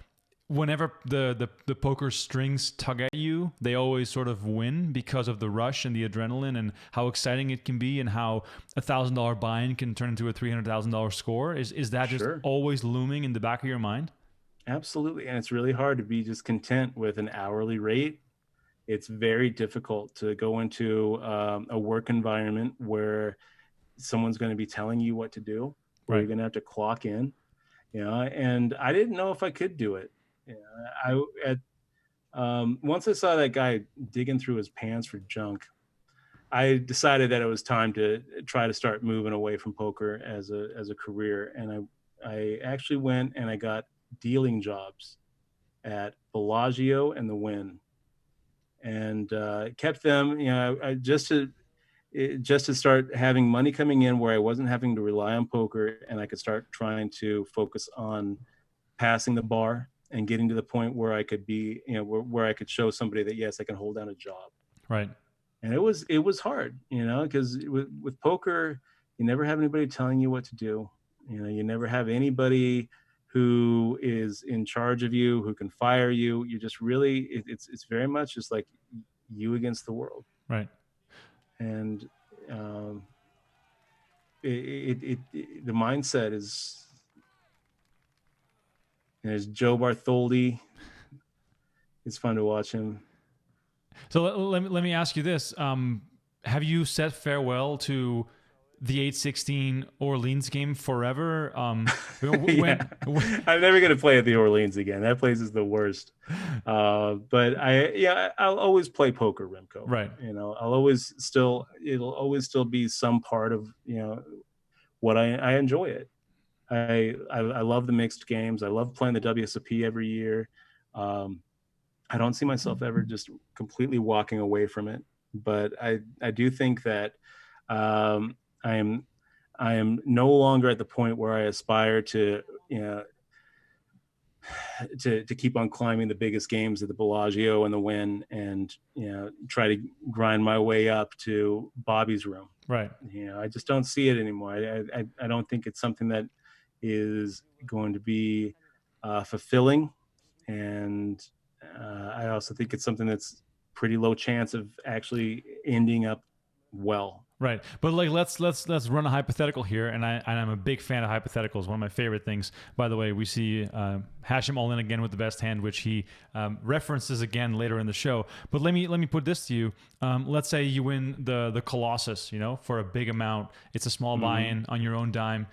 S1: whenever the poker strings tug at you, they always sort of win because of the rush and the adrenaline and how exciting it can be and how $1,000 buy-in can turn into a $300,000 score? Is that just always looming in the back of your mind?
S2: Absolutely. And it's really hard to be just content with an hourly rate. It's very difficult to go into a work environment where someone's going to be telling you what to do, where you're going to have to clock in, and I didn't know if I could do it. Once I saw that guy digging through his pants for junk, I decided that it was time to try to start moving away from poker as a career. And I actually went and I got dealing jobs at Bellagio and the Wynn, and kept them, just to start having money coming in where I wasn't having to rely on poker, and I could start trying to focus on passing the bar and getting to the point where I could be, where I could show somebody that, yes, I can hold down a job.
S1: Right.
S2: And it was hard, because with poker, you never have anybody telling you what to do. You never have anybody who is in charge of you, who can fire you. You just really, it's very much just like you against the world.
S1: Right.
S2: And the mindset is, there's Joe Bartholdi. It's fun to watch him.
S1: So let me ask you this. Have you said farewell to the 816 Orleans game forever?
S2: I'm never going to play at the Orleans again. That place is the worst. But I'll always play poker, Remko.
S1: Right.
S2: It'll always still be some part of, what I enjoy it. I love the mixed games. I love playing the WSOP every year. I don't see myself ever just completely walking away from it, but I do think that I am no longer at the point where I aspire to keep on climbing the biggest games at the Bellagio and the Wynn, and try to grind my way up to Bobby's room.
S1: Right.
S2: I just don't see it anymore. I don't think it's something that is going to be fulfilling, and I also think it's something that's pretty low chance of actually ending up well.
S1: Right, but like let's run a hypothetical here, and I'm a big fan of hypotheticals. One of my favorite things. By the way, we see Hachem all in again with the best hand, which he references again later in the show. But let me put this to you. Let's say you win the Colossus, for a big amount. It's a small buy-in on your own dime.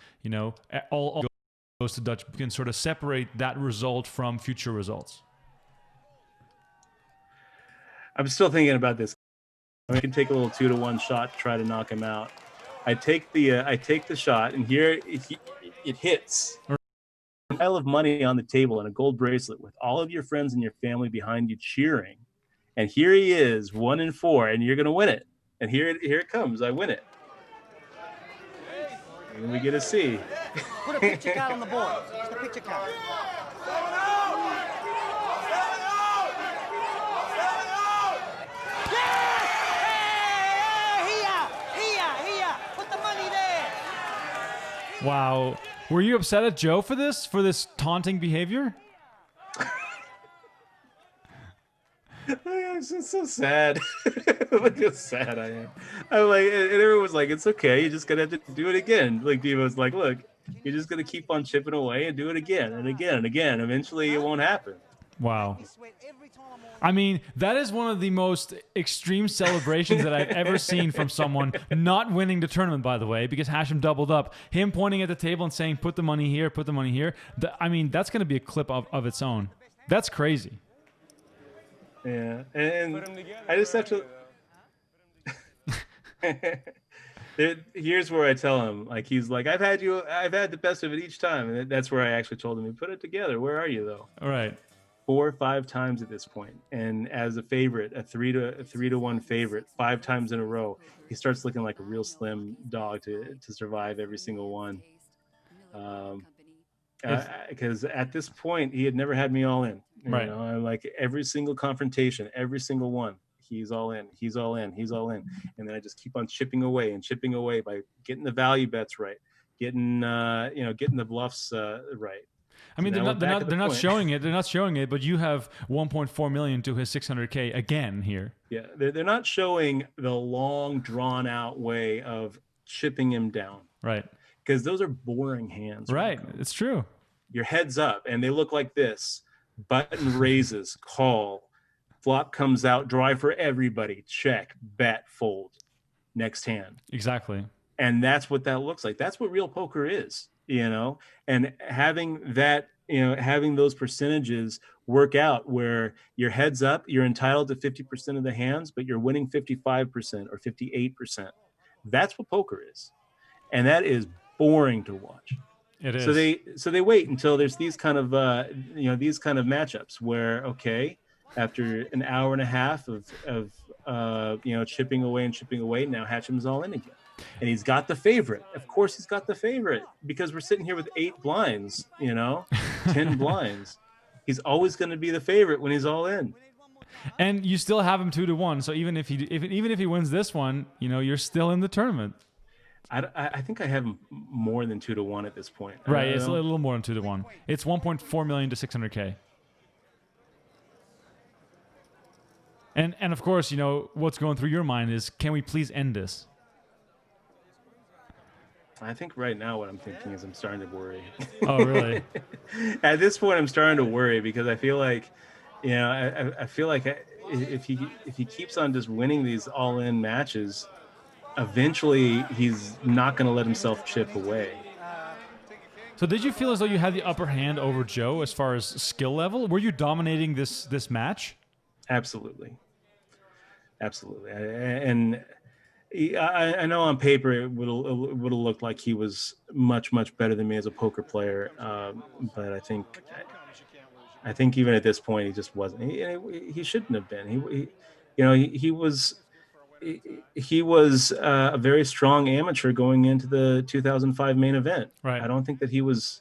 S1: All goes to Dutch. You can sort of separate that result from future results.
S2: I'm still thinking about this. I can take a little 2-to-1 shot to try to knock him out. I take the shot, and here it hits. A pile of money on the table and a gold bracelet with all of your friends and your family behind you cheering. And here he is, 1-4, and you're gonna win it. And here it comes. I win it. And we get a C.
S4: Put a picture card on the board. Just a picture card.
S1: Wow. Were you upset at Joe for this taunting behavior?
S2: It's so sad. Look how sad I am. I'm like, and everyone was like, it's okay. You're just going to have to do it again. Like, Diva's like, look, you're just going to keep on chipping away and do it again and again and again. Eventually it won't happen.
S1: Wow. I mean, that is one of the most extreme celebrations that I've ever seen from someone not winning the tournament, by the way, because Hachem doubled up. Him pointing at the table and saying, put the money here, put the money here. I mean, that's going to be a clip of its own. That's crazy.
S2: Yeah. And I just have to... Here's where I tell him, like, he's like, I've had the best of it each time, and that's where I actually told him, we put it together. Where are you though?
S1: All right.
S2: 4 or 5 times at this point, and as a favorite, a 3-1 favorite, 5 times in a row, he starts looking like a real slim dog to survive every single one. Because at this point, he had never had me all in. You know, I'm like, every single confrontation, every single one, he's all in, he's all in, he's all in, and then I just keep on chipping away by getting the value bets right, getting getting the bluffs right.
S1: I mean, they're not showing it. They're not showing it, but you have 1.4 million to his 600K again here.
S2: Yeah, they're not showing the long, drawn out way of chipping him down.
S1: Right.
S2: Because those are boring hands.
S1: Right. It's true.
S2: Your head's up, and they look like this. Button raises, call. Flop comes out, dry for everybody. Check, bet, fold. Next hand.
S1: Exactly.
S2: And that's what that looks like. That's what real poker is, you know? And having that, having those percentages work out where your head's up, you're entitled to 50% of the hands, but you're winning 55% or 58%. That's what poker is. And that is boring to watch.
S1: It is.
S2: So they wait until there's these kind of these kind of matchups where, okay, after an hour and a half of chipping away, now Hachem's all in again. And he's got the favorite. Of course he's got the favorite, because we're sitting here with 8 blinds, 10 blinds. He's always going to be the favorite when he's all in.
S1: And you still have him 2-1. So even if he wins this one, you're still in the tournament.
S2: I think I have him more than 2-1 at this point.
S1: Right, it's a little more than 2-1. It's 1.4 million to 600K. And of course, what's going through your mind is, can we please end this?
S2: I think right now what I'm thinking is I'm starting to worry.
S1: Oh, really?
S2: At this point, I'm starting to worry, because I feel like, I feel like if he keeps on just winning these all-in matches, eventually he's not going to let himself chip away.
S1: So did you feel as though you had the upper hand over Joe as far as skill level? Were you dominating this match?
S2: Absolutely. And I know on paper it would have looked like he was much better than me as a poker player, but I think even at this point he just wasn't. He shouldn't have been. He was a very strong amateur going into the 2005 main event.
S1: Right.
S2: I don't think that he was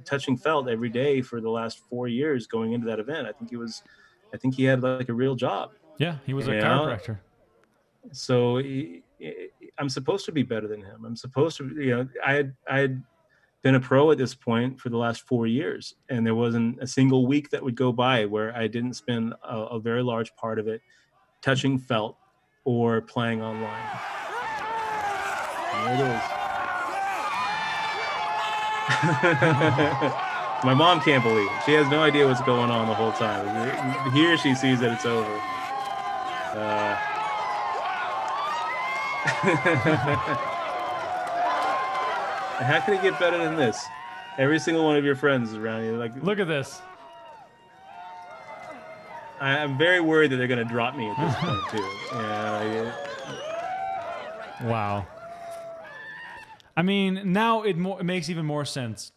S2: touching felt every day for the last 4 years going into that event. I think he had like a real job.
S1: Yeah, he was a chiropractor.
S2: So I'm supposed to be better than him. I'm supposed to, I had been a pro at this point for the last 4 years, and there wasn't a single week that would go by where I didn't spend a very large part of it touching felt or playing online. There it is. My mom can't believe it. She has no idea what's going on the whole time. Here she sees that it's over. How can it get better than this? Every single one of your friends is around you. Like,
S1: look at this.
S2: I'm very worried that they're going to drop me at this point too. Yeah.
S1: Wow. I mean, now it makes even more sense.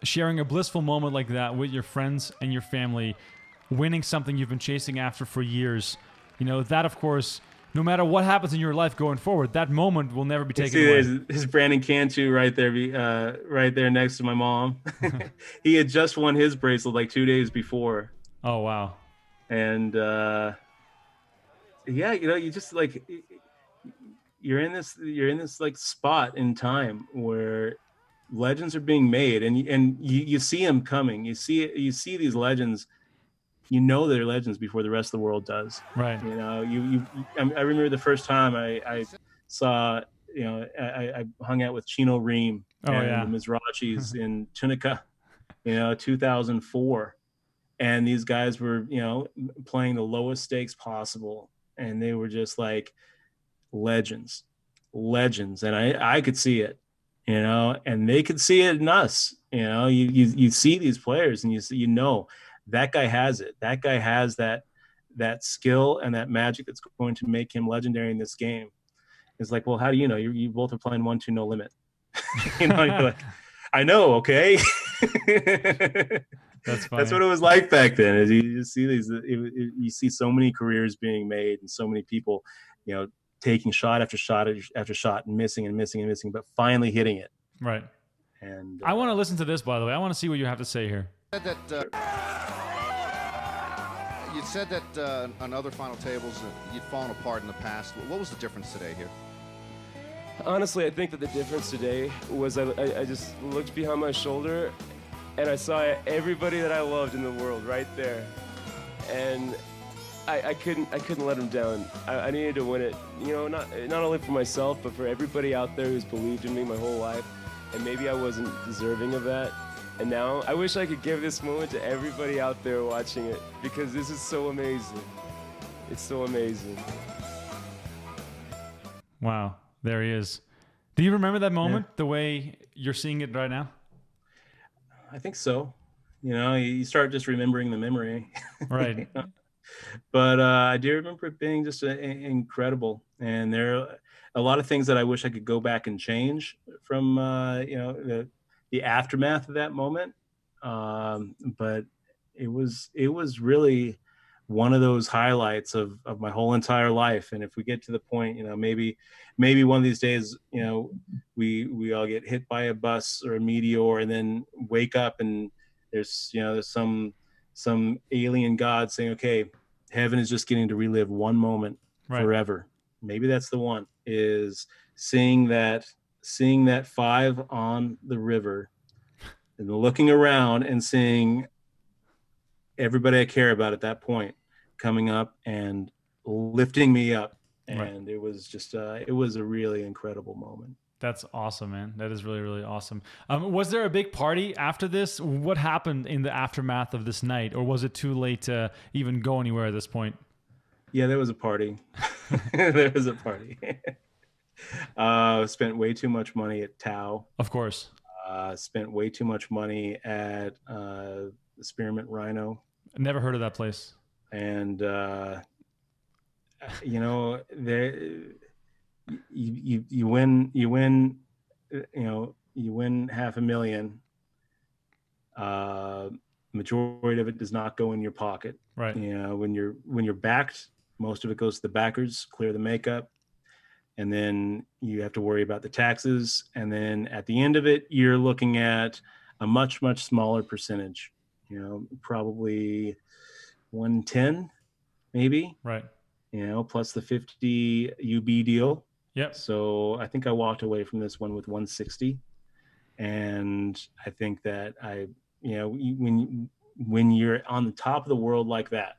S1: Sharing a blissful moment like that with your friends and your family, winning something you've been chasing after for years. That, of course, no matter what happens in your life going forward, that moment will never be taken away.
S2: There's Brandon Cantu right there next to my mom. He had just won his bracelet like 2 days before.
S1: Oh, wow.
S2: And you just like, you're in this like spot in time where legends are being made, and you see them coming. You see these legends. They're legends before the rest of the world does.
S1: Right.
S2: I remember the first time I saw, I hung out with Chino Ream and the Mizrachis in Tunica, 2004. And these guys were, playing the lowest stakes possible. And they were just like legends. And I could see it, and they could see it in us. You see these players and that guy has it. That guy has that skill and that magic that's going to make him legendary in this game. It's like, well, how do you know? You both are playing 1-2 no limit. You're like, I know, okay.
S1: That's funny.
S2: That's what it was like back then. Is you just see these, you see so many careers being made, and so many people, taking shot after shot after shot, and missing and missing and missing, but finally hitting it.
S1: Right.
S2: And
S1: I want to listen to this, by the way. I want to see what you have to say here.
S9: You said that on other final tables you'd fallen apart in the past. What was the difference today here?
S5: Honestly, I think that the difference today was I just looked behind my shoulder and I saw everybody that I loved in the world right there. And I couldn't let them down. I needed to win it, not only for myself, but for everybody out there who's believed in me my whole life. And maybe I wasn't deserving of that. And now I wish I could give this moment to everybody out there watching it, because this is so amazing. It's so amazing.
S1: Wow. There he is. Do you remember that moment the way you're seeing it right now?
S2: I think so. You start just remembering the memory.
S1: Right.
S2: But I do remember it being just incredible. And there are a lot of things that I wish I could go back and change from, the aftermath of that moment. But it was really one of those highlights of my whole entire life. And if we get to the point, maybe one of these days, we all get hit by a bus or a meteor and then wake up and there's some alien god saying, okay, heaven is just getting to relive one moment forever. Maybe that's the one, is seeing that 5 on the river and looking around and seeing everybody I care about at that point coming up and lifting me up. And it was just, it was a really incredible moment.
S1: That's awesome, man. That is really, really awesome. Was there a big party after this? What happened in the aftermath of this night? Or was it too late to even go anywhere at this point?
S2: Yeah, there was a party. Spent way too much money at Tao.
S1: Of course.
S2: Spent way too much money at Spearmint Rhino.
S1: Never heard of that place.
S2: And you win $500,000. Majority of it does not go in your pocket.
S1: Right.
S2: When you're backed, most of it goes to the backers, clear the makeup, and then you have to worry about the taxes. And then at the end of it, you're looking at a much, much smaller percentage, probably 110 maybe.
S1: Right.
S2: Plus the 50 UB deal.
S1: Yep.
S2: So I think I walked away from this one with 160. And I think that when you're on the top of the world like that,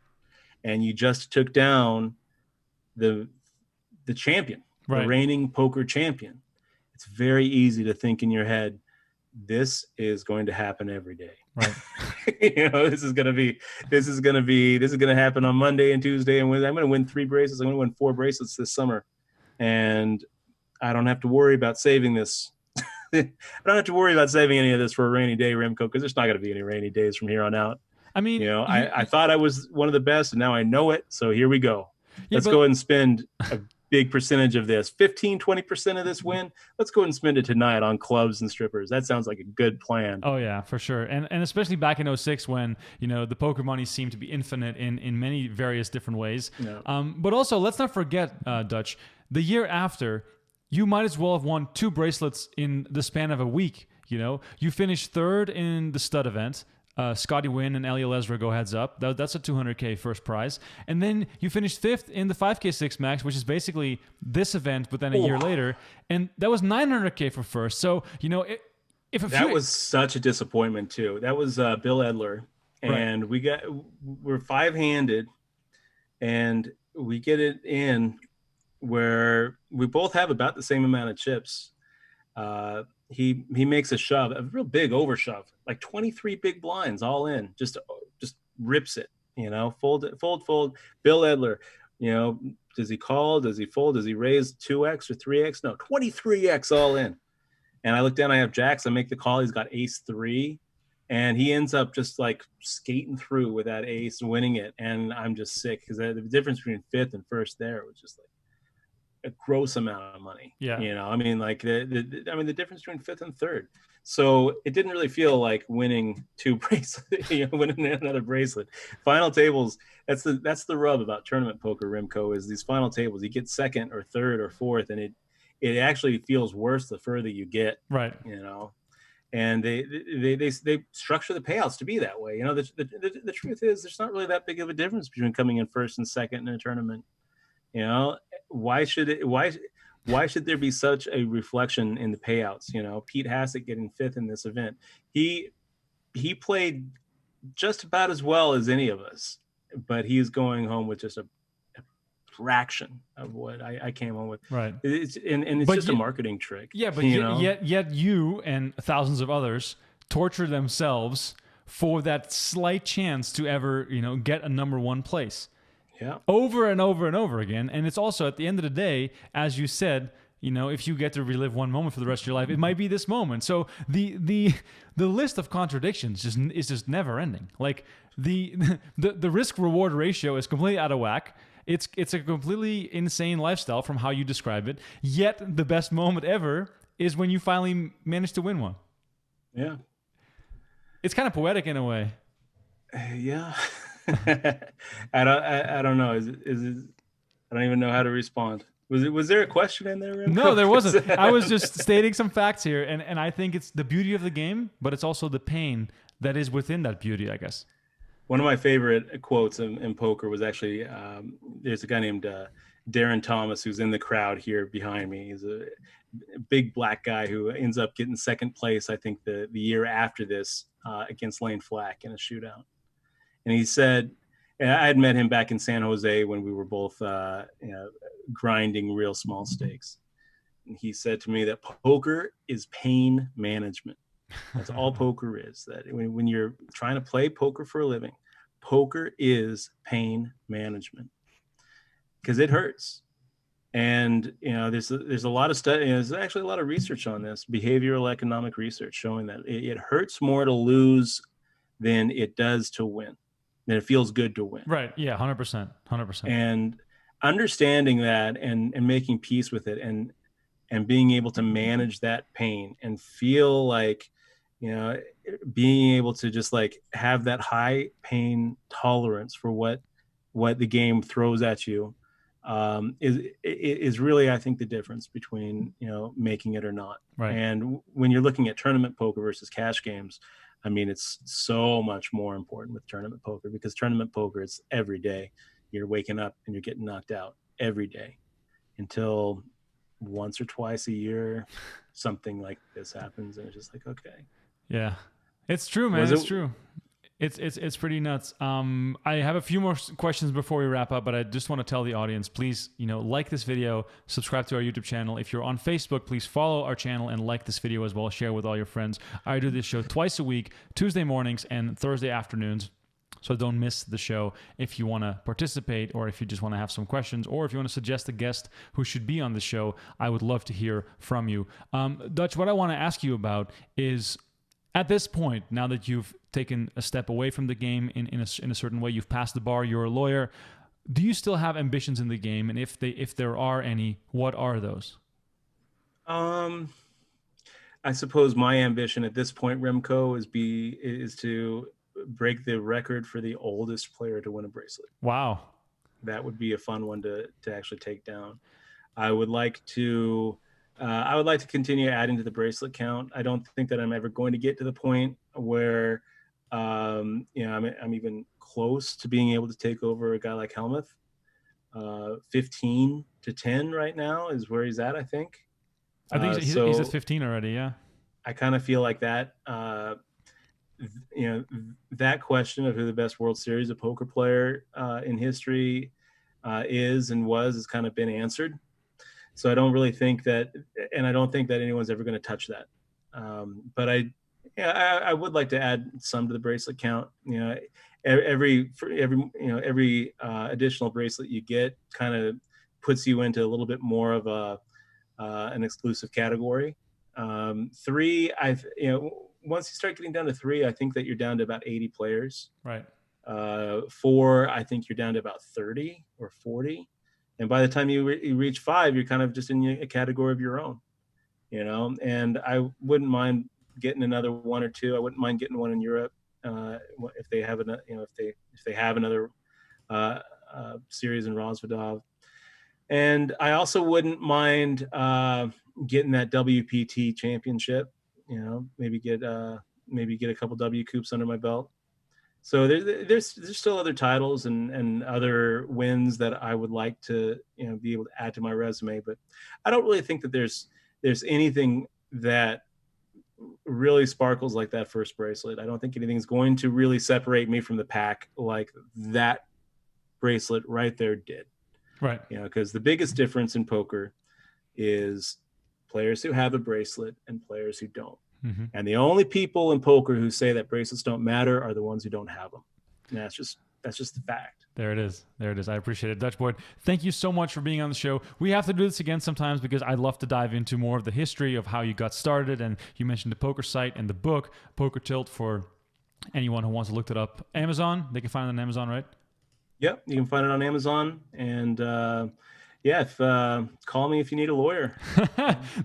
S2: and you just took down the champion, the reigning poker champion, it's very easy to think in your head, this is going to happen every day.
S1: Right.
S2: This is going to happen on Monday and Tuesday and Wednesday. I'm going to win 3 bracelets. I'm going to win 4 bracelets this summer. And I don't have to worry about saving this. I don't have to worry about saving any of this for a rainy day, Remko, because there's not going to be any rainy days from here on out.
S1: I mean,
S2: I thought I was one of the best, and now I know it. So here we go. Let's go ahead and spend a big percentage of this, 15-20% of this win. Let's go ahead and spend it tonight on clubs and strippers. That sounds like a good plan.
S1: Oh yeah, for sure. And especially back in 06 when, the poker money seemed to be infinite in many various different ways.
S2: Yeah.
S1: But also, let's not forget, Dutch, the year after, you might as well have won 2 bracelets in the span of a week. You finished 3rd in the stud event. Scotty Wynn and Eliel Ezra go heads up. That's a $200K first prize. And then you finished 5th in the 5K 6 max, which is basically this event, but then a year later. And that was $900K for first. So,
S2: that was such a disappointment too. That was Bill Edler. And we're 5-handed and we get it in where we both have about the same amount of chips. He makes a shove, a real big over shove, like 23 big blinds all in, just rips it, fold. Bill Edler, does he call? Does he fold? Does he raise 2x or 3x? No, 23x all in. And I look down, I have jacks. I make the call. He's got ace 3, and he ends up just like skating through with that ace, winning it. And I'm just sick because the difference between 5th and 1st there was just like, a gross amount of money.
S1: Yeah.
S2: You know, I mean, like the difference between fifth and third. So it didn't really feel like winning two bracelets, winning another bracelet. Final tables, that's the rub about tournament poker, Remko, is these final tables. You get second or third or fourth, and it actually feels worse the further you get.
S1: Right.
S2: You know, and they structure the payouts to be that way. You know, the truth is there's not really that big of a difference between coming in first and second in a tournament. You know, why should there be such a reflection in the payouts? You know, Pete Hassett getting fifth in this event. He played just about as well as any of us, but he's going home with just a fraction of what I came home with.
S1: Right.
S2: It's just a marketing trick.
S1: Yeah, but yet you and thousands of others torture themselves for that slight chance to ever, get a number one place.
S2: Yeah.
S1: Over and over and over again. And it's also, at the end of the day, as you said, if you get to relive one moment for the rest of your life, it might be this moment. So the list of contradictions is just never ending. Like the risk reward ratio is completely out of whack. It's a completely insane lifestyle from how you describe it. Yet the best moment ever is when you finally manage to win one.
S2: Yeah.
S1: It's kind of poetic in a way.
S2: Yeah. I don't know. Is it? I don't even know how to respond. Was there a question in there, Remko?
S1: No, there wasn't. I was just stating some facts here, and I think it's the beauty of the game, but it's also the pain that is within that beauty, I guess.
S2: One of my favorite quotes in poker was actually there's a guy named Darren Thomas who's in the crowd here behind me. He's a big black guy who ends up getting second place, I think, the year after this against Lane Flack in a shootout. And he said, and I had met him back in San Jose when we were both grinding real small stakes. And he said to me that poker is pain management. That's all poker is. That when you're trying to play poker for a living, poker is pain management because it hurts. And there's a lot of study. There's actually a lot of research on this, behavioral economic research showing that it hurts more to lose than it does to win. Then it feels good to win.
S1: Right. Yeah. 100%. 100%.
S2: And understanding that and making peace with it and being able to manage that pain and feel like, being able to just like have that high pain tolerance for what the game throws at you is really, I think, the difference between, making it or not.
S1: Right.
S2: And when you're looking at tournament poker versus cash games, I mean, it's so much more important with tournament poker because tournament poker, it's every day. You're waking up and you're getting knocked out every day until once or twice a year, something like this happens. And it's just like, okay.
S1: Yeah, it's true, man. It's true. It's pretty nuts. I have a few more questions before we wrap up, but I just want to tell the audience, please, like this video, subscribe to our YouTube channel. If you're on Facebook, please follow our channel and like this video as well. Share with all your friends. I do this show twice a week, Tuesday mornings and Thursday afternoons. So don't miss the show if you want to participate or if you just want to have some questions or if you want to suggest a guest who should be on the show. I would love to hear from you. Dutch, what I want to ask you about is, at this point, now that you've taken a step away from the game in a certain way, you've passed the bar, you're a lawyer, do you still have ambitions in the game? And if there are any, what are those?
S2: I suppose my ambition at this point, Remko, is to break the record for the oldest player to win a bracelet.
S1: Wow.
S2: That would be a fun one to actually take down. I would like to continue adding to the bracelet count. I don't think that I'm ever going to get to the point where, I'm even close to being able to take over a guy like Helmuth. 15 to 10 right now is where he's at, I think.
S1: I think he's at 15 already, yeah.
S2: I kind of feel like that, that question of who the best World Series of poker player in history is and was has kind of been answered. So I don't really think that, and I don't think that anyone's ever going to touch that. But I would like to add some to the bracelet count. Every additional bracelet you get kind of puts you into a little bit more of an exclusive category. 3, once you start getting down to 3, I think that you're down to about 80 players.
S1: Right.
S2: 4, I think you're down to about 30 or 40. And by the time you reach 5, you're kind of just in a category of your own, you know. And I wouldn't mind getting another 1 or 2. I wouldn't mind getting one in Europe if they have if they have another series in Rosvedov. And I also wouldn't mind getting that WPT championship. You know, maybe get a couple W Coops under my belt. So there's still other titles and other wins that I would like to, you know, be able to add to my resume. But I don't really think that there's anything that really sparkles like that first bracelet. I don't think anything's going to really separate me from the pack like that bracelet right there did.
S1: Right.
S2: You know, because the biggest difference in poker is players who have a bracelet and players who don't.
S1: Mm-hmm.
S2: And the only people in poker who say that bracelets don't matter are the ones who don't have them. And that's just the fact.
S1: There it is. I appreciate it. Dutch Boyd, thank you so much for being on the show. We have to do this again sometimes because I'd love to dive into more of the history of how you got started. And you mentioned the poker site and the book, Poker Tilt, for anyone who wants to look it up. Amazon, they can find it on Amazon, right?
S2: Yep, you can find it on Amazon. And call me if you need a lawyer.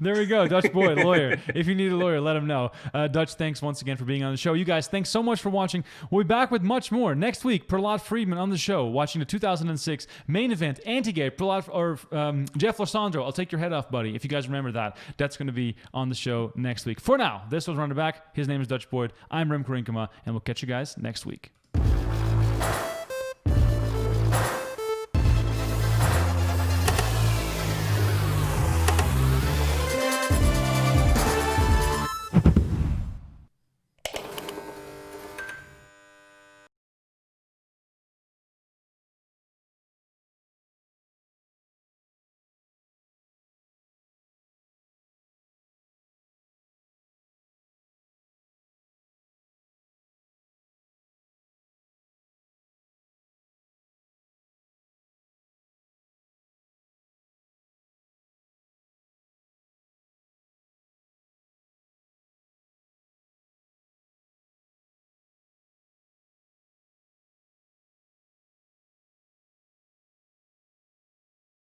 S1: There we go. Dutch Boyd, lawyer. If you need a lawyer, let him know. Dutch, thanks once again for being on the show. You guys, thanks so much for watching. We'll be back with much more. Next week, Prahlad Friedman on the show, watching the 2006 main event, anti-gay, Jeff Losandro. I'll take your head off, buddy. If you guys remember that, that's going to be on the show next week. For now, this was Run It Back. His name is Dutch Boyd. I'm Remko Rinkema, and we'll catch you guys next week.